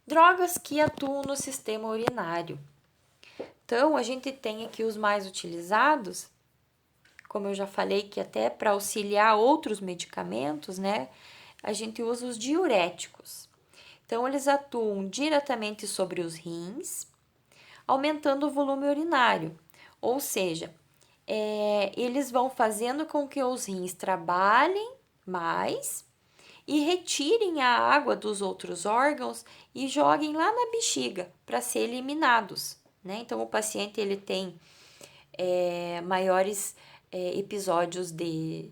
Drogas que atuam no sistema urinário. Então, a gente tem aqui os mais utilizados, como eu já falei, que até para auxiliar outros medicamentos, né? A gente usa os diuréticos. Então, eles atuam diretamente sobre os rins, aumentando o volume urinário. Ou seja, eles vão fazendo com que os rins trabalhem mais e retirem a água dos outros órgãos e joguem lá na bexiga para ser eliminados, né? Então, o paciente ele tem maiores episódios de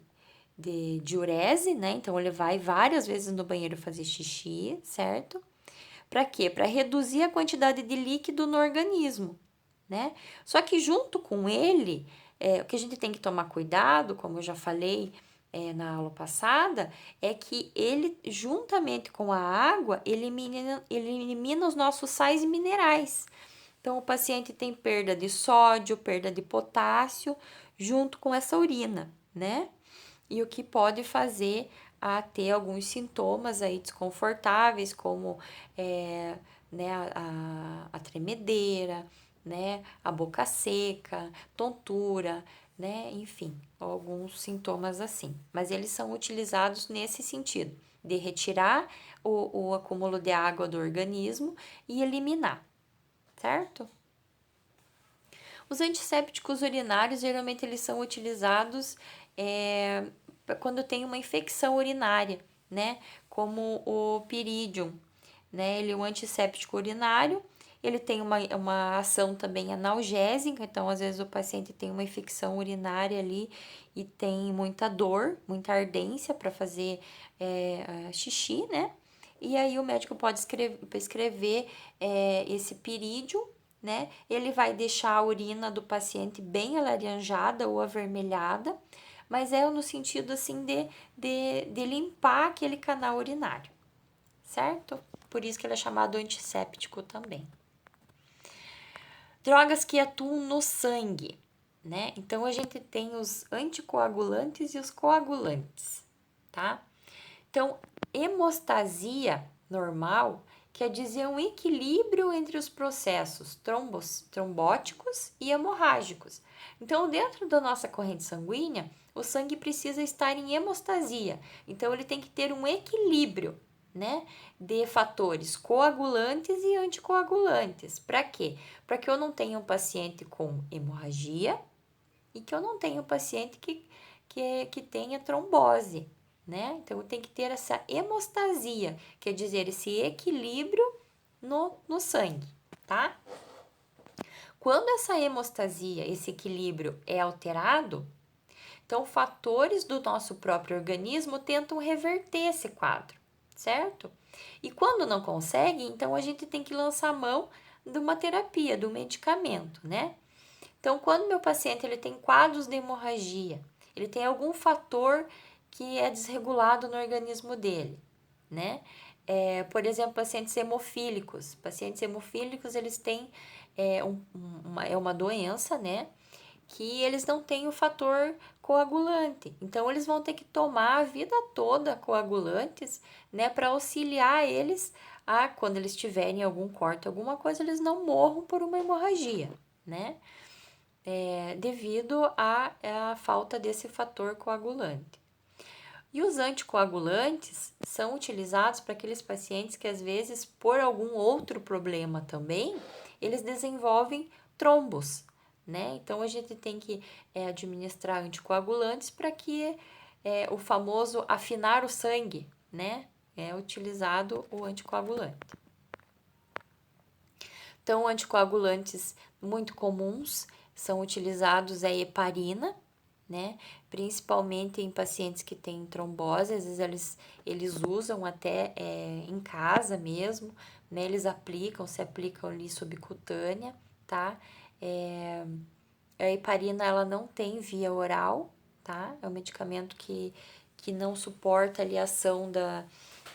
diurese, né? Então, ele vai várias vezes no banheiro fazer xixi, certo? Para quê? Para reduzir a quantidade de líquido no organismo, né? Só que junto com ele, o que a gente tem que tomar cuidado, como eu já falei na aula passada, é que ele, juntamente com a água, elimina os nossos sais e minerais. Então, o paciente tem perda de sódio, perda de potássio, junto com essa urina, né? E o que pode fazer a ter alguns sintomas aí desconfortáveis, como né, a tremedeira, né, a boca seca, tontura, né, enfim, alguns sintomas assim. Mas eles são utilizados nesse sentido, de retirar o acúmulo de água do organismo e eliminar, certo? Os antissépticos urinários, geralmente, eles são utilizados quando tem uma infecção urinária, né? Como o Pyridium, né? Ele é um antisséptico urinário, ele tem uma ação também analgésica, então, às vezes, o paciente tem uma infecção urinária ali e tem muita dor, muita ardência para fazer xixi, né? E aí o médico pode prescrever esse Pyridium, né? Ele vai deixar a urina do paciente bem alaranjada ou avermelhada, mas é no sentido assim de limpar aquele canal urinário, certo? Por isso que ele é chamado antisséptico também. Drogas que atuam no sangue, né? Então a gente tem os anticoagulantes e os coagulantes, tá? Então, hemostasia normal quer dizer um equilíbrio entre os processos trombóticos e hemorrágicos. Então, dentro da nossa corrente sanguínea, o sangue precisa estar em hemostasia. Então, ele tem que ter um equilíbrio, né, de fatores coagulantes e anticoagulantes. Para quê? Para que eu não tenha um paciente com hemorragia e que eu não tenha um paciente que tenha trombose, né? Então, tem que ter essa hemostasia, quer dizer, esse equilíbrio no sangue, tá? Quando essa hemostasia, esse equilíbrio é alterado, então fatores do nosso próprio organismo tentam reverter esse quadro, certo? E quando não consegue, então a gente tem que lançar mão de uma terapia, do medicamento, né? Então, quando meu paciente ele tem quadros de hemorragia, ele tem algum fator que é desregulado no organismo dele, né? Por exemplo, pacientes hemofílicos. Pacientes hemofílicos, eles têm uma doença, né? Que eles não têm o fator coagulante. Então, eles vão ter que tomar a vida toda coagulantes, né? Para auxiliar eles a, quando eles tiverem algum corte, alguma coisa, eles não morram por uma hemorragia, né? Devido à falta desse fator coagulante. E os anticoagulantes são utilizados para aqueles pacientes que, às vezes, por algum outro problema também, eles desenvolvem trombos, né? Então, a gente tem que administrar anticoagulantes para que o famoso afinar o sangue, né? É utilizado o anticoagulante. Então, anticoagulantes muito comuns são utilizados a heparina, né? Principalmente em pacientes que têm trombose, às vezes eles usam até em casa mesmo, né? Eles se aplicam ali subcutânea, tá? A heparina, ela não tem via oral, tá? É um medicamento que não suporta ali a ação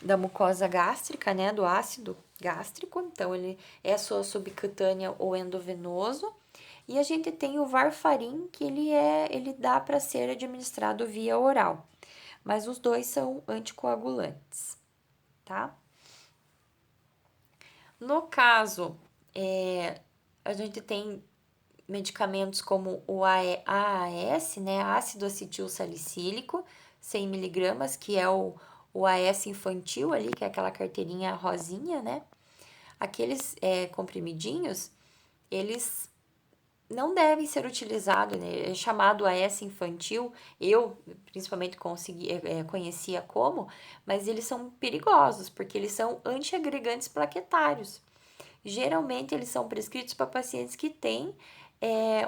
da mucosa gástrica, né? Do ácido gástrico, então ele é só subcutânea ou endovenoso. E a gente tem o Varfarin, que ele dá para ser administrado via oral, mas os dois são anticoagulantes, tá? No caso, a gente tem medicamentos como o AAS, né, ácido acetil salicílico, 100 miligramas, que é o AS infantil ali, que é aquela carteirinha rosinha, né? Aqueles comprimidinhos, eles não devem ser utilizados, né? É chamado AS infantil, eu principalmente conhecia como, mas eles são perigosos, porque eles são antiagregantes plaquetários. Geralmente, eles são prescritos para pacientes que têm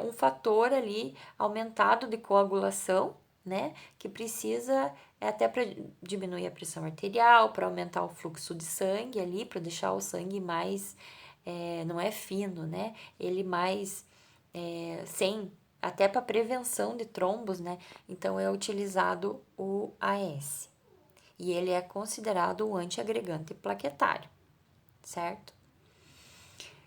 um fator ali aumentado de coagulação, né? Que precisa até para diminuir a pressão arterial, para aumentar o fluxo de sangue ali, para deixar o sangue mais, não é fino, né? Ele mais sem, até para prevenção de trombos, né? Então é utilizado o AS. E ele é considerado um antiagregante plaquetário, certo?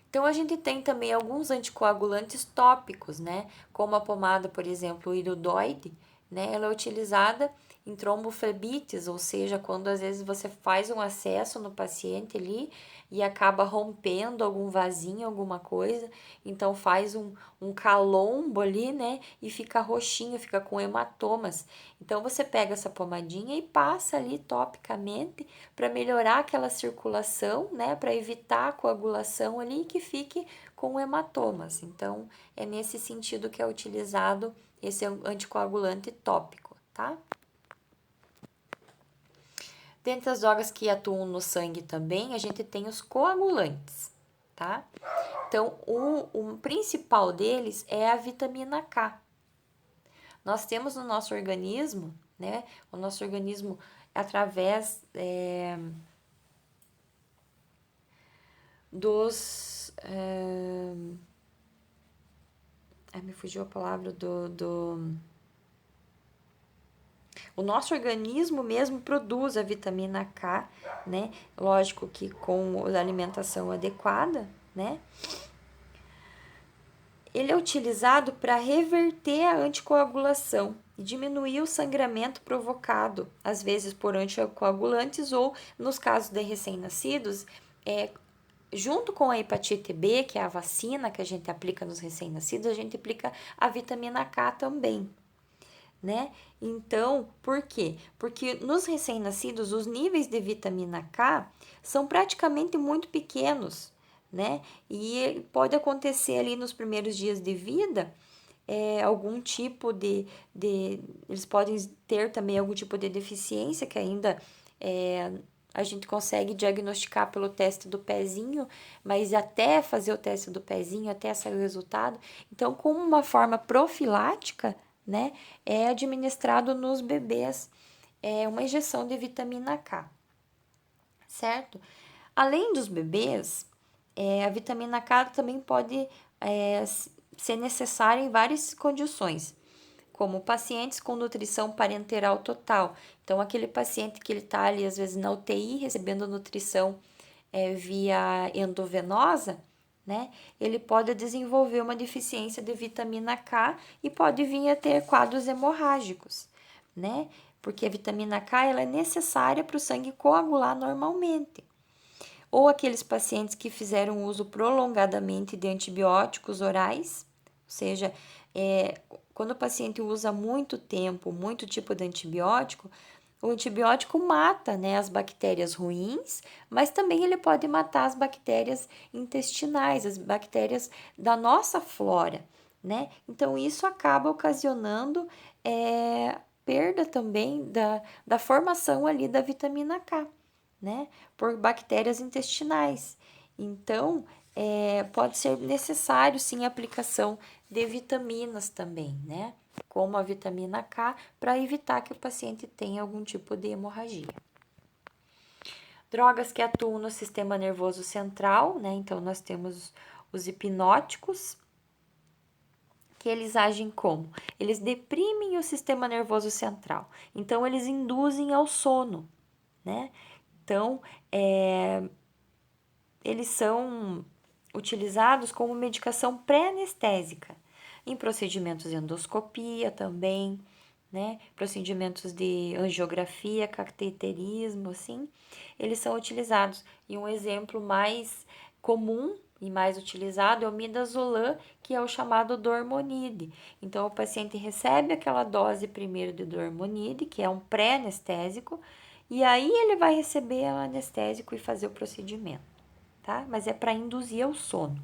Então, a gente tem também alguns anticoagulantes tópicos, né? Como a pomada, por exemplo, o iridoide, né? Ela é utilizada em tromboflebites, ou seja, quando às vezes você faz um acesso no paciente ali e acaba rompendo algum vasinho, alguma coisa, então faz um calombo ali, né? E fica roxinho, fica com hematomas. Então você pega essa pomadinha e passa ali topicamente para melhorar aquela circulação, né? Para evitar a coagulação ali e que fique com hematomas. Então é nesse sentido que é utilizado esse anticoagulante tópico, tá? Dentre as drogas que atuam no sangue também, a gente tem os coagulantes, tá? Então, o principal deles é a vitamina K. Nós temos no nosso organismo, né? O nosso organismo, através dos. Me fugiu a palavra o nosso organismo mesmo produz a vitamina K, né? Lógico que com a alimentação adequada, né? Ele é utilizado para reverter a anticoagulação e diminuir o sangramento provocado, às vezes por anticoagulantes ou, nos casos de recém-nascidos, junto com a hepatite B, que é a vacina que a gente aplica nos recém-nascidos, a gente aplica a vitamina K também, né? Então, por quê? Porque nos recém-nascidos, os níveis de vitamina K são praticamente muito pequenos, né? E pode acontecer ali nos primeiros dias de vida algum tipo eles podem ter também algum tipo de deficiência que ainda a gente consegue diagnosticar pelo teste do pezinho, mas até fazer o teste do pezinho, até sair o resultado. Então, como uma forma profilática, né, é administrado nos bebês uma injeção de vitamina K, certo? Além dos bebês, a vitamina K também pode ser necessária em várias condições, como pacientes com nutrição parenteral total. Então, aquele paciente que ele está ali, às vezes, na UTI, recebendo nutrição via endovenosa, né? Ele pode desenvolver uma deficiência de vitamina K e pode vir a ter quadros hemorrágicos, né? Porque a vitamina K ela é necessária para o sangue coagular normalmente. Ou aqueles pacientes que fizeram uso prolongadamente de antibióticos orais, ou seja, quando o paciente usa muito tempo, muito tipo de antibiótico, o antibiótico mata, né, as bactérias ruins, mas também ele pode matar as bactérias intestinais, as bactérias da nossa flora, né? Então, isso acaba ocasionando perda também da formação ali da vitamina K, né? Por bactérias intestinais. Então, pode ser necessário, sim, a aplicação de vitaminas também, né? Como a vitamina K, para evitar que o paciente tenha algum tipo de hemorragia. Drogas que atuam no sistema nervoso central, né? Então, nós temos os hipnóticos, que eles agem como? Eles deprimem o sistema nervoso central. Então, eles induzem ao sono, né? Então, eles são utilizados como medicação pré-anestésica em procedimentos de endoscopia também, né? Procedimentos de angiografia, cateterismo, assim, eles são utilizados. E um exemplo mais comum e mais utilizado é o midazolam, que é o chamado dormonide. Então, o paciente recebe aquela dose primeiro de dormonide, que é um pré-anestésico, e aí ele vai receber o anestésico e fazer o procedimento, tá? Mas é para induzir ao sono.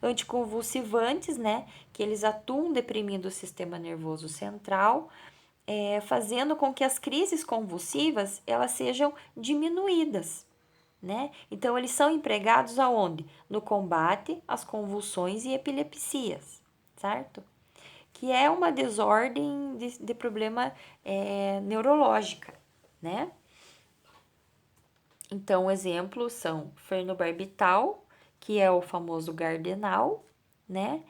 Anticonvulsivantes, né, que eles atuam deprimindo o sistema nervoso central, fazendo com que as crises convulsivas elas sejam diminuídas, né? Então, eles são empregados aonde? No combate às convulsões e epilepsias, certo? Que é uma desordem de problema neurológica, né? Então, exemplos são fenobarbital, que é o famoso Gardenal, né?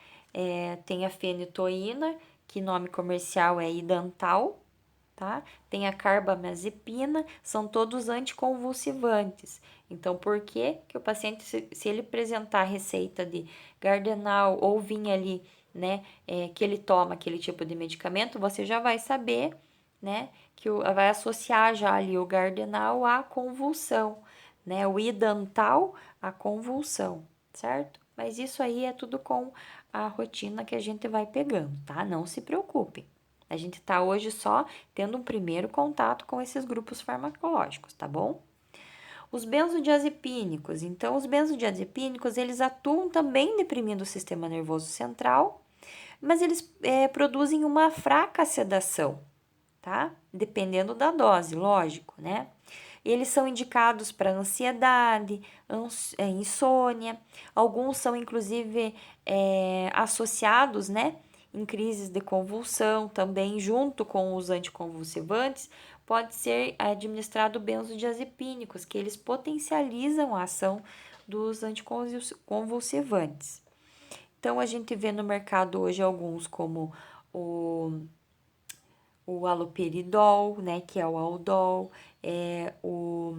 Tem a fenitoína, que nome comercial é Idantal, tá? Tem a carbamazepina, são todos anticonvulsivantes. Então, por que que o paciente, se ele apresentar receita de Gardenal ou vir ali, né, que ele toma aquele tipo de medicamento, você já vai saber, né, que vai associar já ali o Gardenal à convulsão, né, o Idantal à convulsão, certo? Mas isso aí é tudo com a rotina que a gente vai pegando, tá? Não se preocupem. A gente tá hoje só tendo um primeiro contato com esses grupos farmacológicos, tá bom? Os benzodiazepínicos. Então, os benzodiazepínicos, eles atuam também deprimindo o sistema nervoso central, mas eles produzem uma fraca sedação, tá? Dependendo da dose, lógico, né? Eles são indicados para ansiedade, insônia. Alguns são, inclusive, associados, né? Em crises de convulsão, também junto com os anticonvulsivantes, pode ser administrado benzodiazepínicos, que eles potencializam a ação dos anticonvulsivantes. Então, a gente vê no mercado hoje alguns como o haloperidol, né, que é o Aldol, o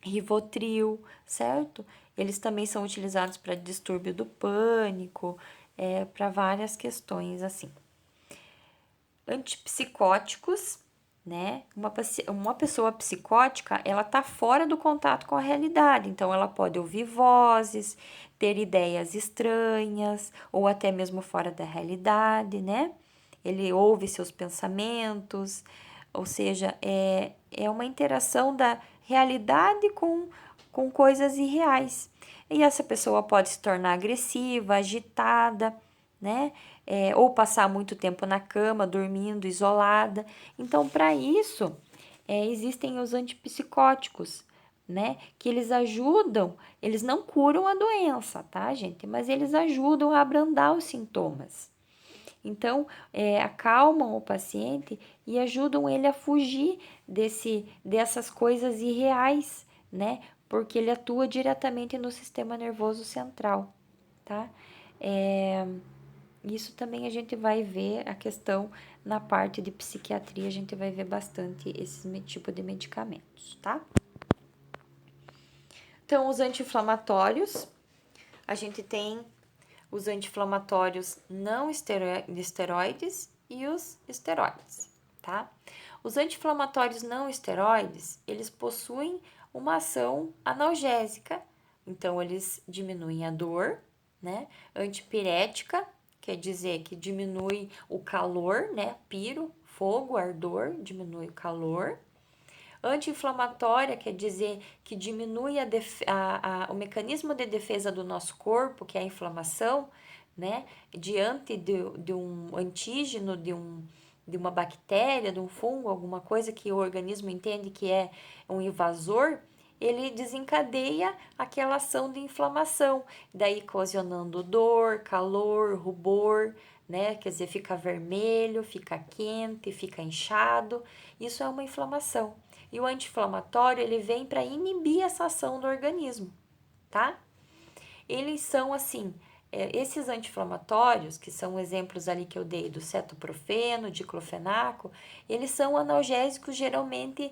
Rivotril, certo? Eles também são utilizados para distúrbio do pânico, para várias questões assim. Antipsicóticos, né? Uma pessoa psicótica, ela tá fora do contato com a realidade, então ela pode ouvir vozes, ter ideias estranhas ou até mesmo fora da realidade, né? Ele ouve seus pensamentos, ou seja, é uma interação da realidade com coisas irreais. E essa pessoa pode se tornar agressiva, agitada, né? Ou passar muito tempo na cama, dormindo, isolada. Então, para isso, existem os antipsicóticos, né? Que eles ajudam, eles não curam a doença, tá, gente? Mas eles ajudam a abrandar os sintomas. Então, acalmam o paciente e ajudam ele a fugir dessas coisas irreais, né? Porque ele atua diretamente no sistema nervoso central, tá? Isso também a gente vai ver a questão na parte de psiquiatria, a gente vai ver bastante esse tipo de medicamentos, tá? Então, os anti-inflamatórios, a gente tem os anti-inflamatórios não esteroides e os esteroides, tá? Os anti-inflamatórios não esteroides, eles possuem uma ação analgésica, então eles diminuem a dor, né? Antipirética, quer dizer que diminui o calor, né? Piro, fogo, ardor, diminui o calor. Anti-inflamatória quer dizer que diminui o mecanismo de defesa do nosso corpo, que é a inflamação, né? Diante de um antígeno, de uma bactéria, de um fungo, alguma coisa que o organismo entende que é um invasor, ele desencadeia aquela ação de inflamação, daí ocasionando dor, calor, rubor, né? Quer dizer, fica vermelho, fica quente, fica inchado. Isso é uma inflamação. E o anti-inflamatório, ele vem para inibir essa ação do organismo, tá? Eles são assim, esses anti-inflamatórios, que são exemplos ali que eu dei do cetoprofeno, diclofenaco, eles são analgésicos geralmente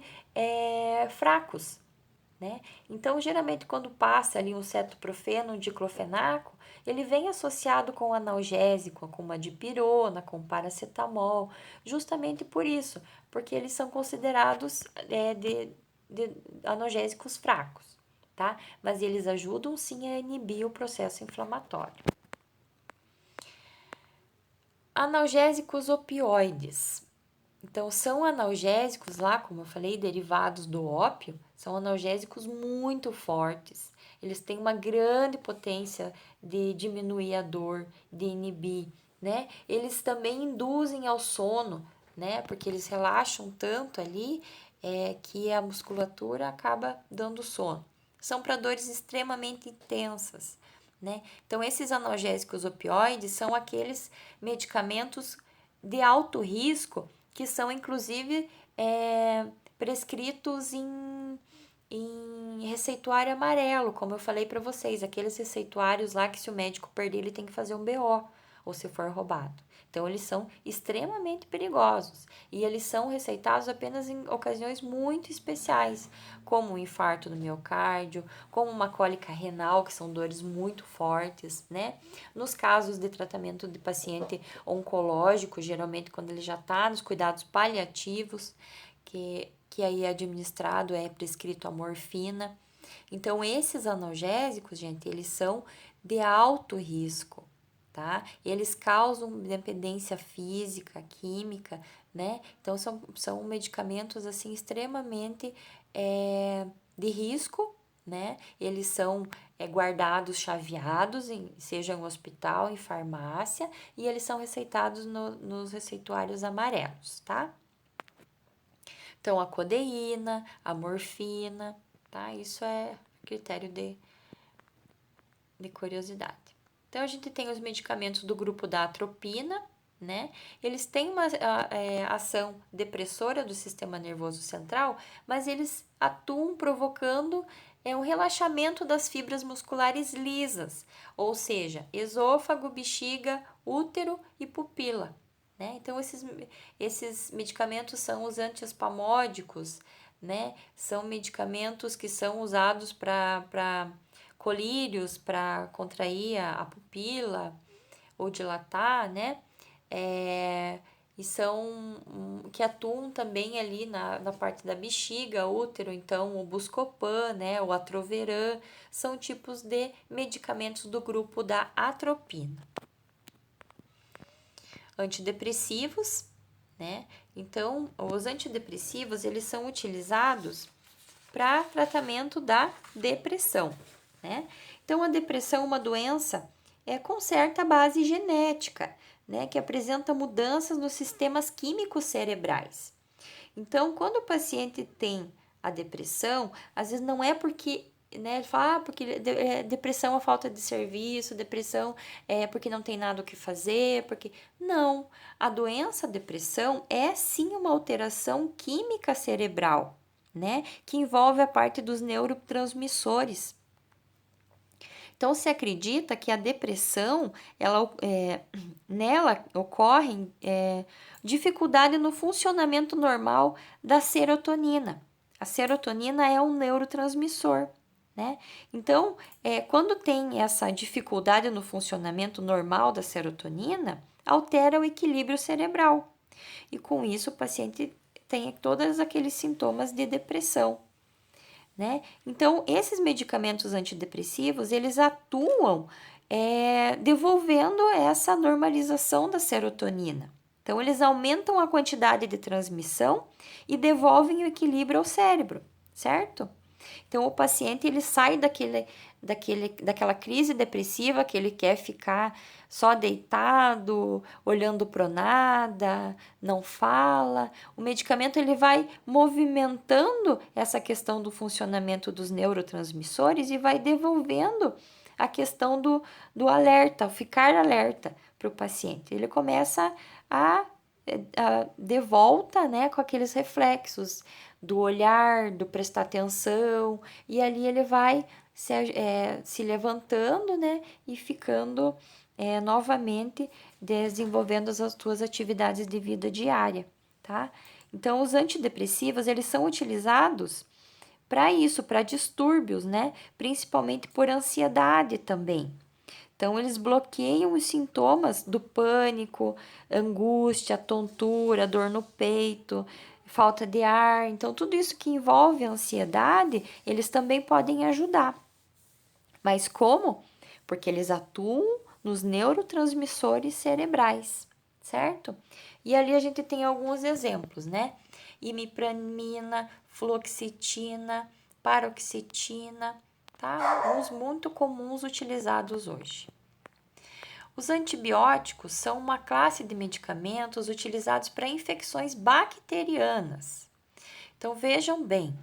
fracos, né? Então, geralmente, quando passa ali um cetoprofeno, um diclofenaco, ele vem associado com analgésico, com uma dipirona, com paracetamol, justamente por isso, porque eles são considerados de analgésicos fracos, tá? Mas eles ajudam sim a inibir o processo inflamatório. Analgésicos opioides. Então, são analgésicos lá, como eu falei, derivados do ópio, são analgésicos muito fortes, eles têm uma grande potência de diminuir a dor, de inibir, né? Eles também induzem ao sono, né? Porque eles relaxam tanto ali que a musculatura acaba dando sono. São para dores extremamente intensas, né? Então, esses analgésicos opioides são aqueles medicamentos de alto risco que são, inclusive, prescritos em receituário amarelo, como eu falei para vocês, aqueles receituários lá que se o médico perder, ele tem que fazer um BO, ou se for roubado. Então, eles são extremamente perigosos e eles são receitados apenas em ocasiões muito especiais, como um infarto do miocárdio, como uma cólica renal, que são dores muito fortes, né? Nos casos de tratamento de paciente oncológico, geralmente quando ele já está nos cuidados paliativos, que aí é administrado, é prescrito a morfina. Então, esses analgésicos, gente, eles são de alto risco, tá? Eles causam dependência física, química, né? Então, são medicamentos, assim, extremamente de risco, né? Eles são guardados chaveados, seja em hospital, em farmácia, e eles são receitados nos receituários amarelos, tá? Então, a codeína, a morfina, tá? Isso é critério de curiosidade. Então, a gente tem os medicamentos do grupo da atropina, né? Eles têm uma ação depressora do sistema nervoso central, mas eles atuam provocando um relaxamento das fibras musculares lisas, ou seja, esôfago, bexiga, útero e pupila, né? Então, esses medicamentos são os antiespasmódicos, né? São medicamentos que são usados para colírios, para contrair a pupila ou dilatar, né? E são que atuam também ali na parte da bexiga, útero, então o Buscopan, né? O Atroveran, são tipos de medicamentos do grupo da atropina. Antidepressivos, né? Então, os antidepressivos, eles são utilizados para tratamento da depressão, né? Então, a depressão é uma doença com certa base genética, né? Que apresenta mudanças nos sistemas químicos cerebrais. Então, quando o paciente tem a depressão, às vezes não é porque, né, ele fala, porque depressão é falta de serviço, depressão é porque não tem nada o que fazer, porque... Não, a doença a depressão é sim uma alteração química cerebral, né, que envolve a parte dos neurotransmissores. Então, se acredita que a depressão, nela ocorre dificuldade no funcionamento normal da serotonina. A serotonina é um neurotransmissor, né? Então, quando tem essa dificuldade no funcionamento normal da serotonina, altera o equilíbrio cerebral. E com isso, o paciente tem todos aqueles sintomas de depressão, né? Então, esses medicamentos antidepressivos, eles atuam devolvendo essa normalização da serotonina. Então, eles aumentam a quantidade de transmissão e devolvem o equilíbrio ao cérebro, certo? Então, o paciente ele sai daquela crise depressiva que ele quer ficar só deitado, olhando para nada, não fala. O medicamento ele vai movimentando essa questão do funcionamento dos neurotransmissores e vai devolvendo a questão do alerta, o ficar alerta para o paciente. Ele começa a de volta, né, com aqueles reflexos do olhar, do prestar atenção, e ali ele vai se levantando, né, e ficando novamente desenvolvendo as suas atividades de vida diária, tá? Então, os antidepressivos, eles são utilizados para isso, para distúrbios, né, principalmente por ansiedade também. Então, eles bloqueiam os sintomas do pânico, angústia, tontura, dor no peito, falta de ar. Então, tudo isso que envolve a ansiedade, eles também podem ajudar. Mas como? Porque eles atuam nos neurotransmissores cerebrais, certo? E ali a gente tem alguns exemplos, né? Imipramina, fluoxetina, paroxetina, tá? Uns muito comuns utilizados hoje. Os antibióticos são uma classe de medicamentos utilizados para infecções bacterianas. Então vejam bem,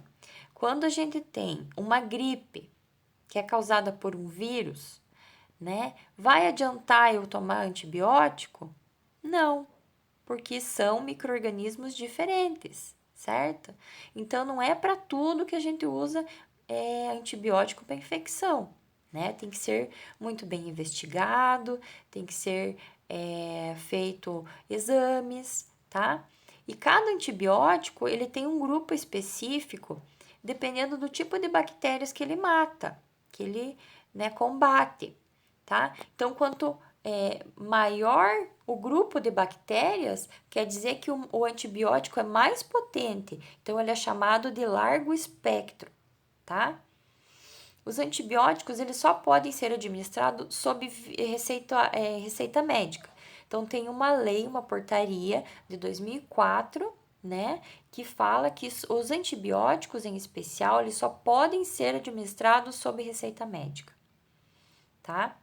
quando a gente tem uma gripe que é causada por um vírus, né? Vai adiantar eu tomar antibiótico? Não, porque são micro-organismos diferentes, certo? Então não é para tudo que a gente usa antibiótico para infecção, né? Tem que ser muito bem investigado, tem que ser feito exames, tá? E cada antibiótico ele tem um grupo específico, dependendo do tipo de bactérias que ele mata, que ele, né, combate, tá? Então, quanto maior o grupo de bactérias, quer dizer que o antibiótico é mais potente. Então, ele é chamado de largo espectro, tá? Os antibióticos, eles só podem ser administrados sob receita médica. Então, tem uma lei, uma portaria de 2004, né, que fala que os antibióticos, em especial, eles só podem ser administrados sob receita médica, tá?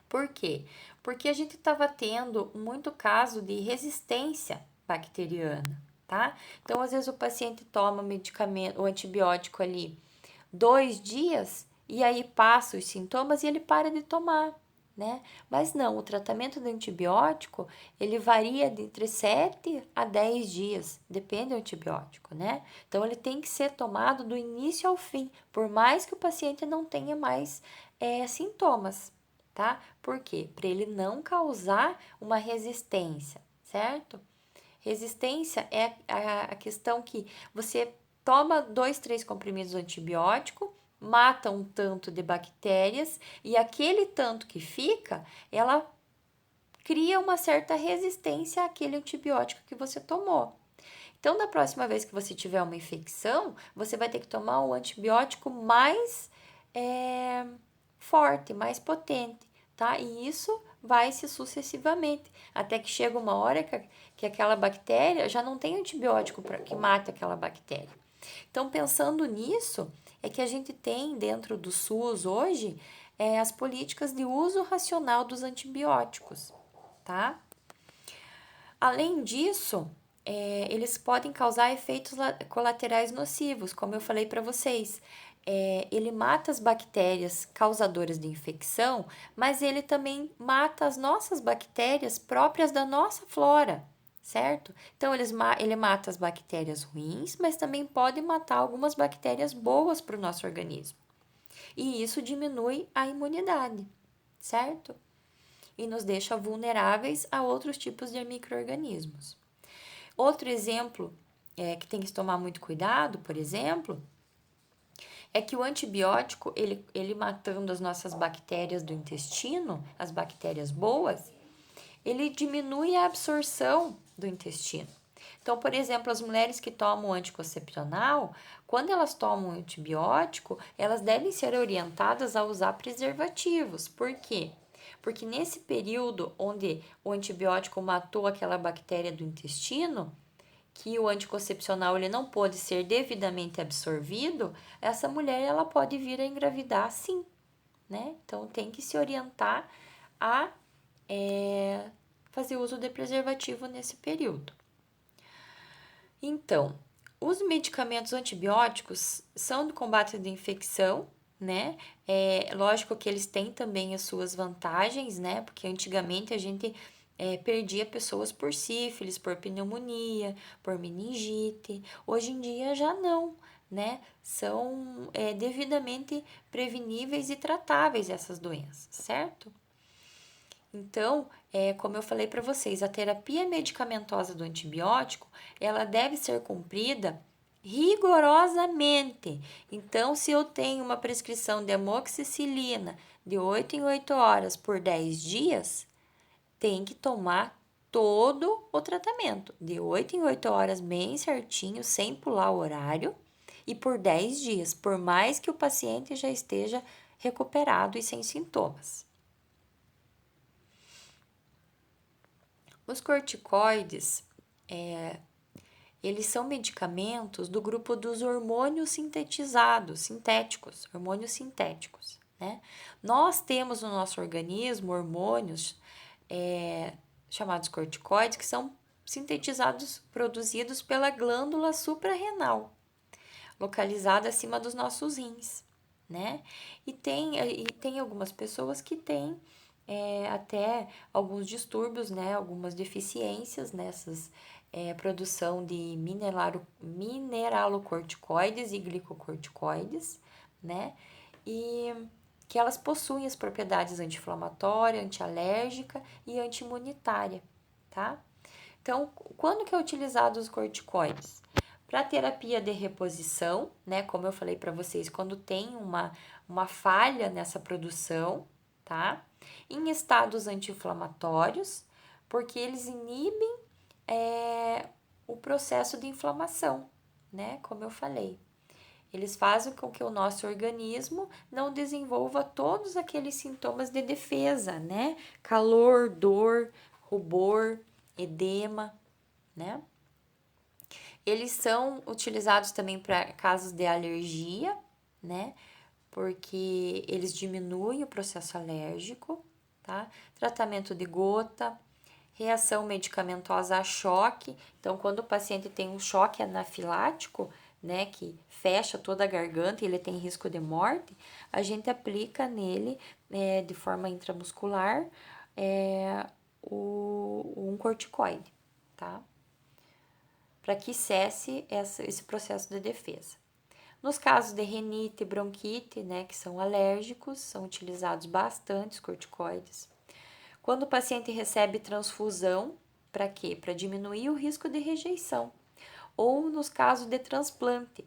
Por quê? Porque a gente estava tendo muito caso de resistência bacteriana, tá? Então, às vezes o paciente toma o antibiótico ali 2 dias e aí passa os sintomas e ele para de tomar, né? Mas não, o tratamento do antibiótico, ele varia de entre 7 a 10 dias, depende do antibiótico, né? Então, ele tem que ser tomado do início ao fim, por mais que o paciente não tenha mais sintomas, tá? Por quê? Para ele não causar uma resistência, certo? Resistência é a questão que você toma 2, 3 comprimidos de antibiótico, mata um tanto de bactérias e aquele tanto que fica, ela cria uma certa resistência àquele antibiótico que você tomou. Então, da próxima vez que você tiver uma infecção, você vai ter que tomar um antibiótico mais forte, mais potente, tá? E isso vai se sucessivamente, até que chega uma hora que aquela bactéria já não tem antibiótico que mata aquela bactéria. Então, pensando nisso, é que a gente tem dentro do SUS hoje as políticas de uso racional dos antibióticos, tá? Além disso, eles podem causar efeitos colaterais nocivos, como eu falei para vocês. Ele mata as bactérias causadoras de infecção, mas ele também mata as nossas bactérias próprias da nossa flora, certo? Então, ele mata as bactérias ruins, mas também pode matar algumas bactérias boas para o nosso organismo. E isso diminui a imunidade, certo? E nos deixa vulneráveis a outros tipos de micro-organismos. Outro exemplo que tem que tomar muito cuidado, por exemplo, é que o antibiótico, ele matando as nossas bactérias do intestino, as bactérias boas, ele diminui a absorção do intestino. Então, por exemplo, as mulheres que tomam anticoncepcional, quando elas tomam antibiótico, elas devem ser orientadas a usar preservativos. Por quê? Porque nesse período onde o antibiótico matou aquela bactéria do intestino, que o anticoncepcional ele não pode ser devidamente absorvido, essa mulher ela pode vir a engravidar sim, né? Então tem que se orientar a fazer uso de preservativo nesse período. Então, os medicamentos antibióticos são do combate de infecção, né? É lógico que eles têm também as suas vantagens, né? Porque antigamente a gente perdia pessoas por sífilis, por pneumonia, por meningite. Hoje em dia já não, né? São devidamente preveníveis e tratáveis essas doenças, certo? Então, como eu falei para vocês, a terapia medicamentosa do antibiótico, ela deve ser cumprida rigorosamente. Então, se eu tenho uma prescrição de amoxicilina de 8 em 8 horas por 10 dias, tem que tomar todo o tratamento, de 8 em 8 horas bem certinho, sem pular o horário, e por 10 dias, por mais que o paciente já esteja recuperado e sem sintomas. Os corticoides, Eles são medicamentos do grupo dos hormônios sintéticos, hormônios sintéticos, né? Nós temos no nosso organismo hormônios chamados corticoides, que são sintetizados, produzidos pela glândula suprarrenal, localizada acima dos nossos rins, né? E tem algumas pessoas que têm até alguns distúrbios, né? Algumas deficiências nessas produção de mineralocorticoides e glicocorticoides, né? E que elas possuem as propriedades anti-inflamatória, antialérgica e anti-imunitária, tá? Então, quando que é utilizado os corticoides? Para terapia de reposição, né? Como eu falei para vocês, quando tem uma falha nessa produção, tá? Em estados anti-inflamatórios, porque eles inibem o processo de inflamação, né? Como eu falei. Eles fazem com que o nosso organismo não desenvolva todos aqueles sintomas de defesa, né? Calor, dor, rubor, edema, né? Eles são utilizados também para casos de alergia, né? Porque eles diminuem o processo alérgico, tá? Tratamento de gota, reação medicamentosa a choque. Então, quando o paciente tem um choque anafilático, né, que fecha toda a garganta e ele tem risco de morte, a gente aplica nele, de forma intramuscular, um corticoide, tá? Para que cesse esse processo de defesa. Nos casos de rinite e bronquite, né, que são alérgicos, são utilizados bastante os corticoides. Quando o paciente recebe transfusão, para quê? Para diminuir o risco de rejeição. Ou nos casos de transplante.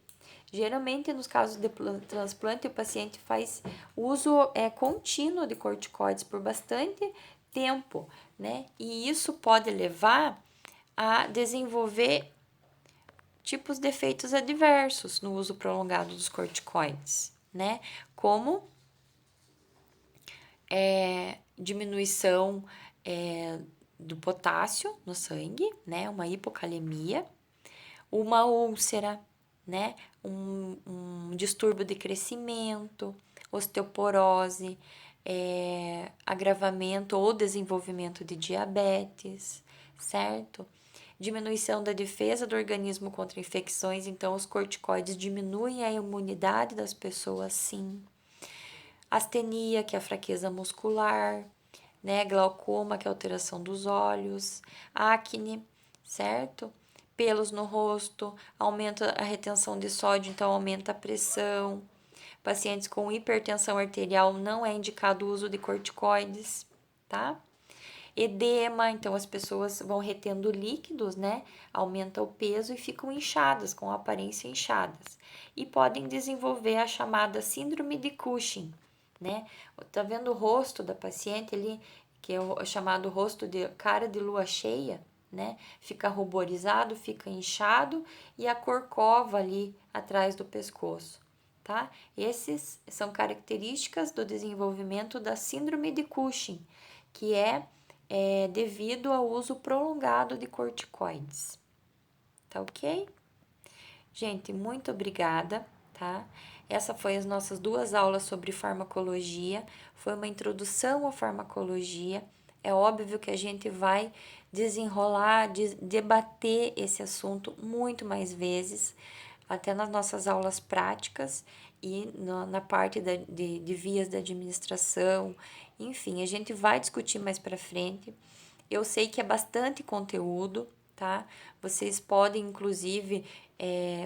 Geralmente, nos casos de transplante, o paciente faz uso contínuo de corticoides por bastante tempo, né? E isso pode levar a desenvolver tipos de efeitos adversos no uso prolongado dos corticoides, né? Como diminuição do potássio no sangue, né? Uma hipocalemia, uma úlcera, né? Um distúrbio de crescimento, osteoporose, agravamento ou desenvolvimento de diabetes, certo? Diminuição da defesa do organismo contra infecções, então os corticoides diminuem a imunidade das pessoas, sim. Astenia, que é a fraqueza muscular, né? Glaucoma, que é a alteração dos olhos, acne, certo? Pelos no rosto, aumenta a retenção de sódio, então aumenta a pressão. Pacientes com hipertensão arterial não é indicado o uso de corticoides, tá? Edema, então as pessoas vão retendo líquidos, né? Aumenta o peso e ficam inchadas, com aparência inchadas. E podem desenvolver a chamada síndrome de Cushing, né? Tá vendo o rosto da paciente ali, que é o chamado rosto de cara de lua cheia, né? Fica ruborizado, fica inchado e a corcova ali atrás do pescoço, tá? Esses são características do desenvolvimento da síndrome de Cushing, que é devido ao uso prolongado de corticoides. Tá ok? Gente, muito obrigada, tá? Essa foi as nossas 2 aulas sobre farmacologia. Foi uma introdução à farmacologia. É óbvio que a gente vai desenrolar, debater esse assunto muito mais vezes, até nas nossas aulas práticas e na parte de vias da administração. Enfim, a gente vai discutir mais para frente. Eu sei que é bastante conteúdo, tá? Vocês podem, inclusive,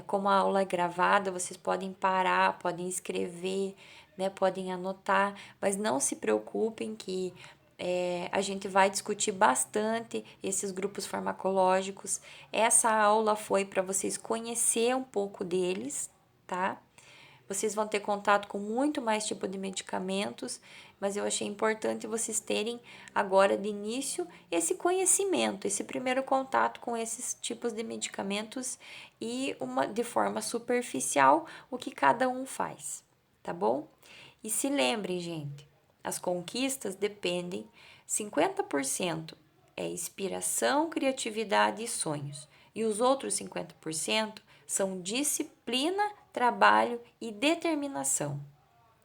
como a aula é gravada, vocês podem parar, podem escrever, né? Podem anotar, mas não se preocupem que a gente vai discutir bastante esses grupos farmacológicos. Essa aula foi para vocês conhecer um pouco deles, tá? Vocês vão ter contato com muito mais tipo de medicamentos, mas eu achei importante vocês terem agora de início esse conhecimento, esse primeiro contato com esses tipos de medicamentos e de forma superficial o que cada um faz, tá bom? E se lembrem, gente, as conquistas dependem 50% é inspiração, criatividade e sonhos. E os outros 50% são disciplina, trabalho e determinação,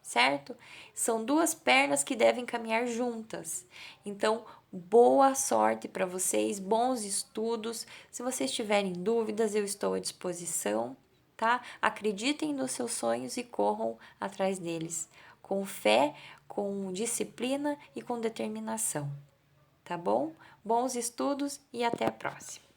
certo? São duas pernas que devem caminhar juntas. Então, boa sorte para vocês, bons estudos. Se vocês tiverem dúvidas, eu estou à disposição, tá? Acreditem nos seus sonhos e corram atrás deles, com fé, com disciplina e com determinação, tá bom? Bons estudos e até a próxima!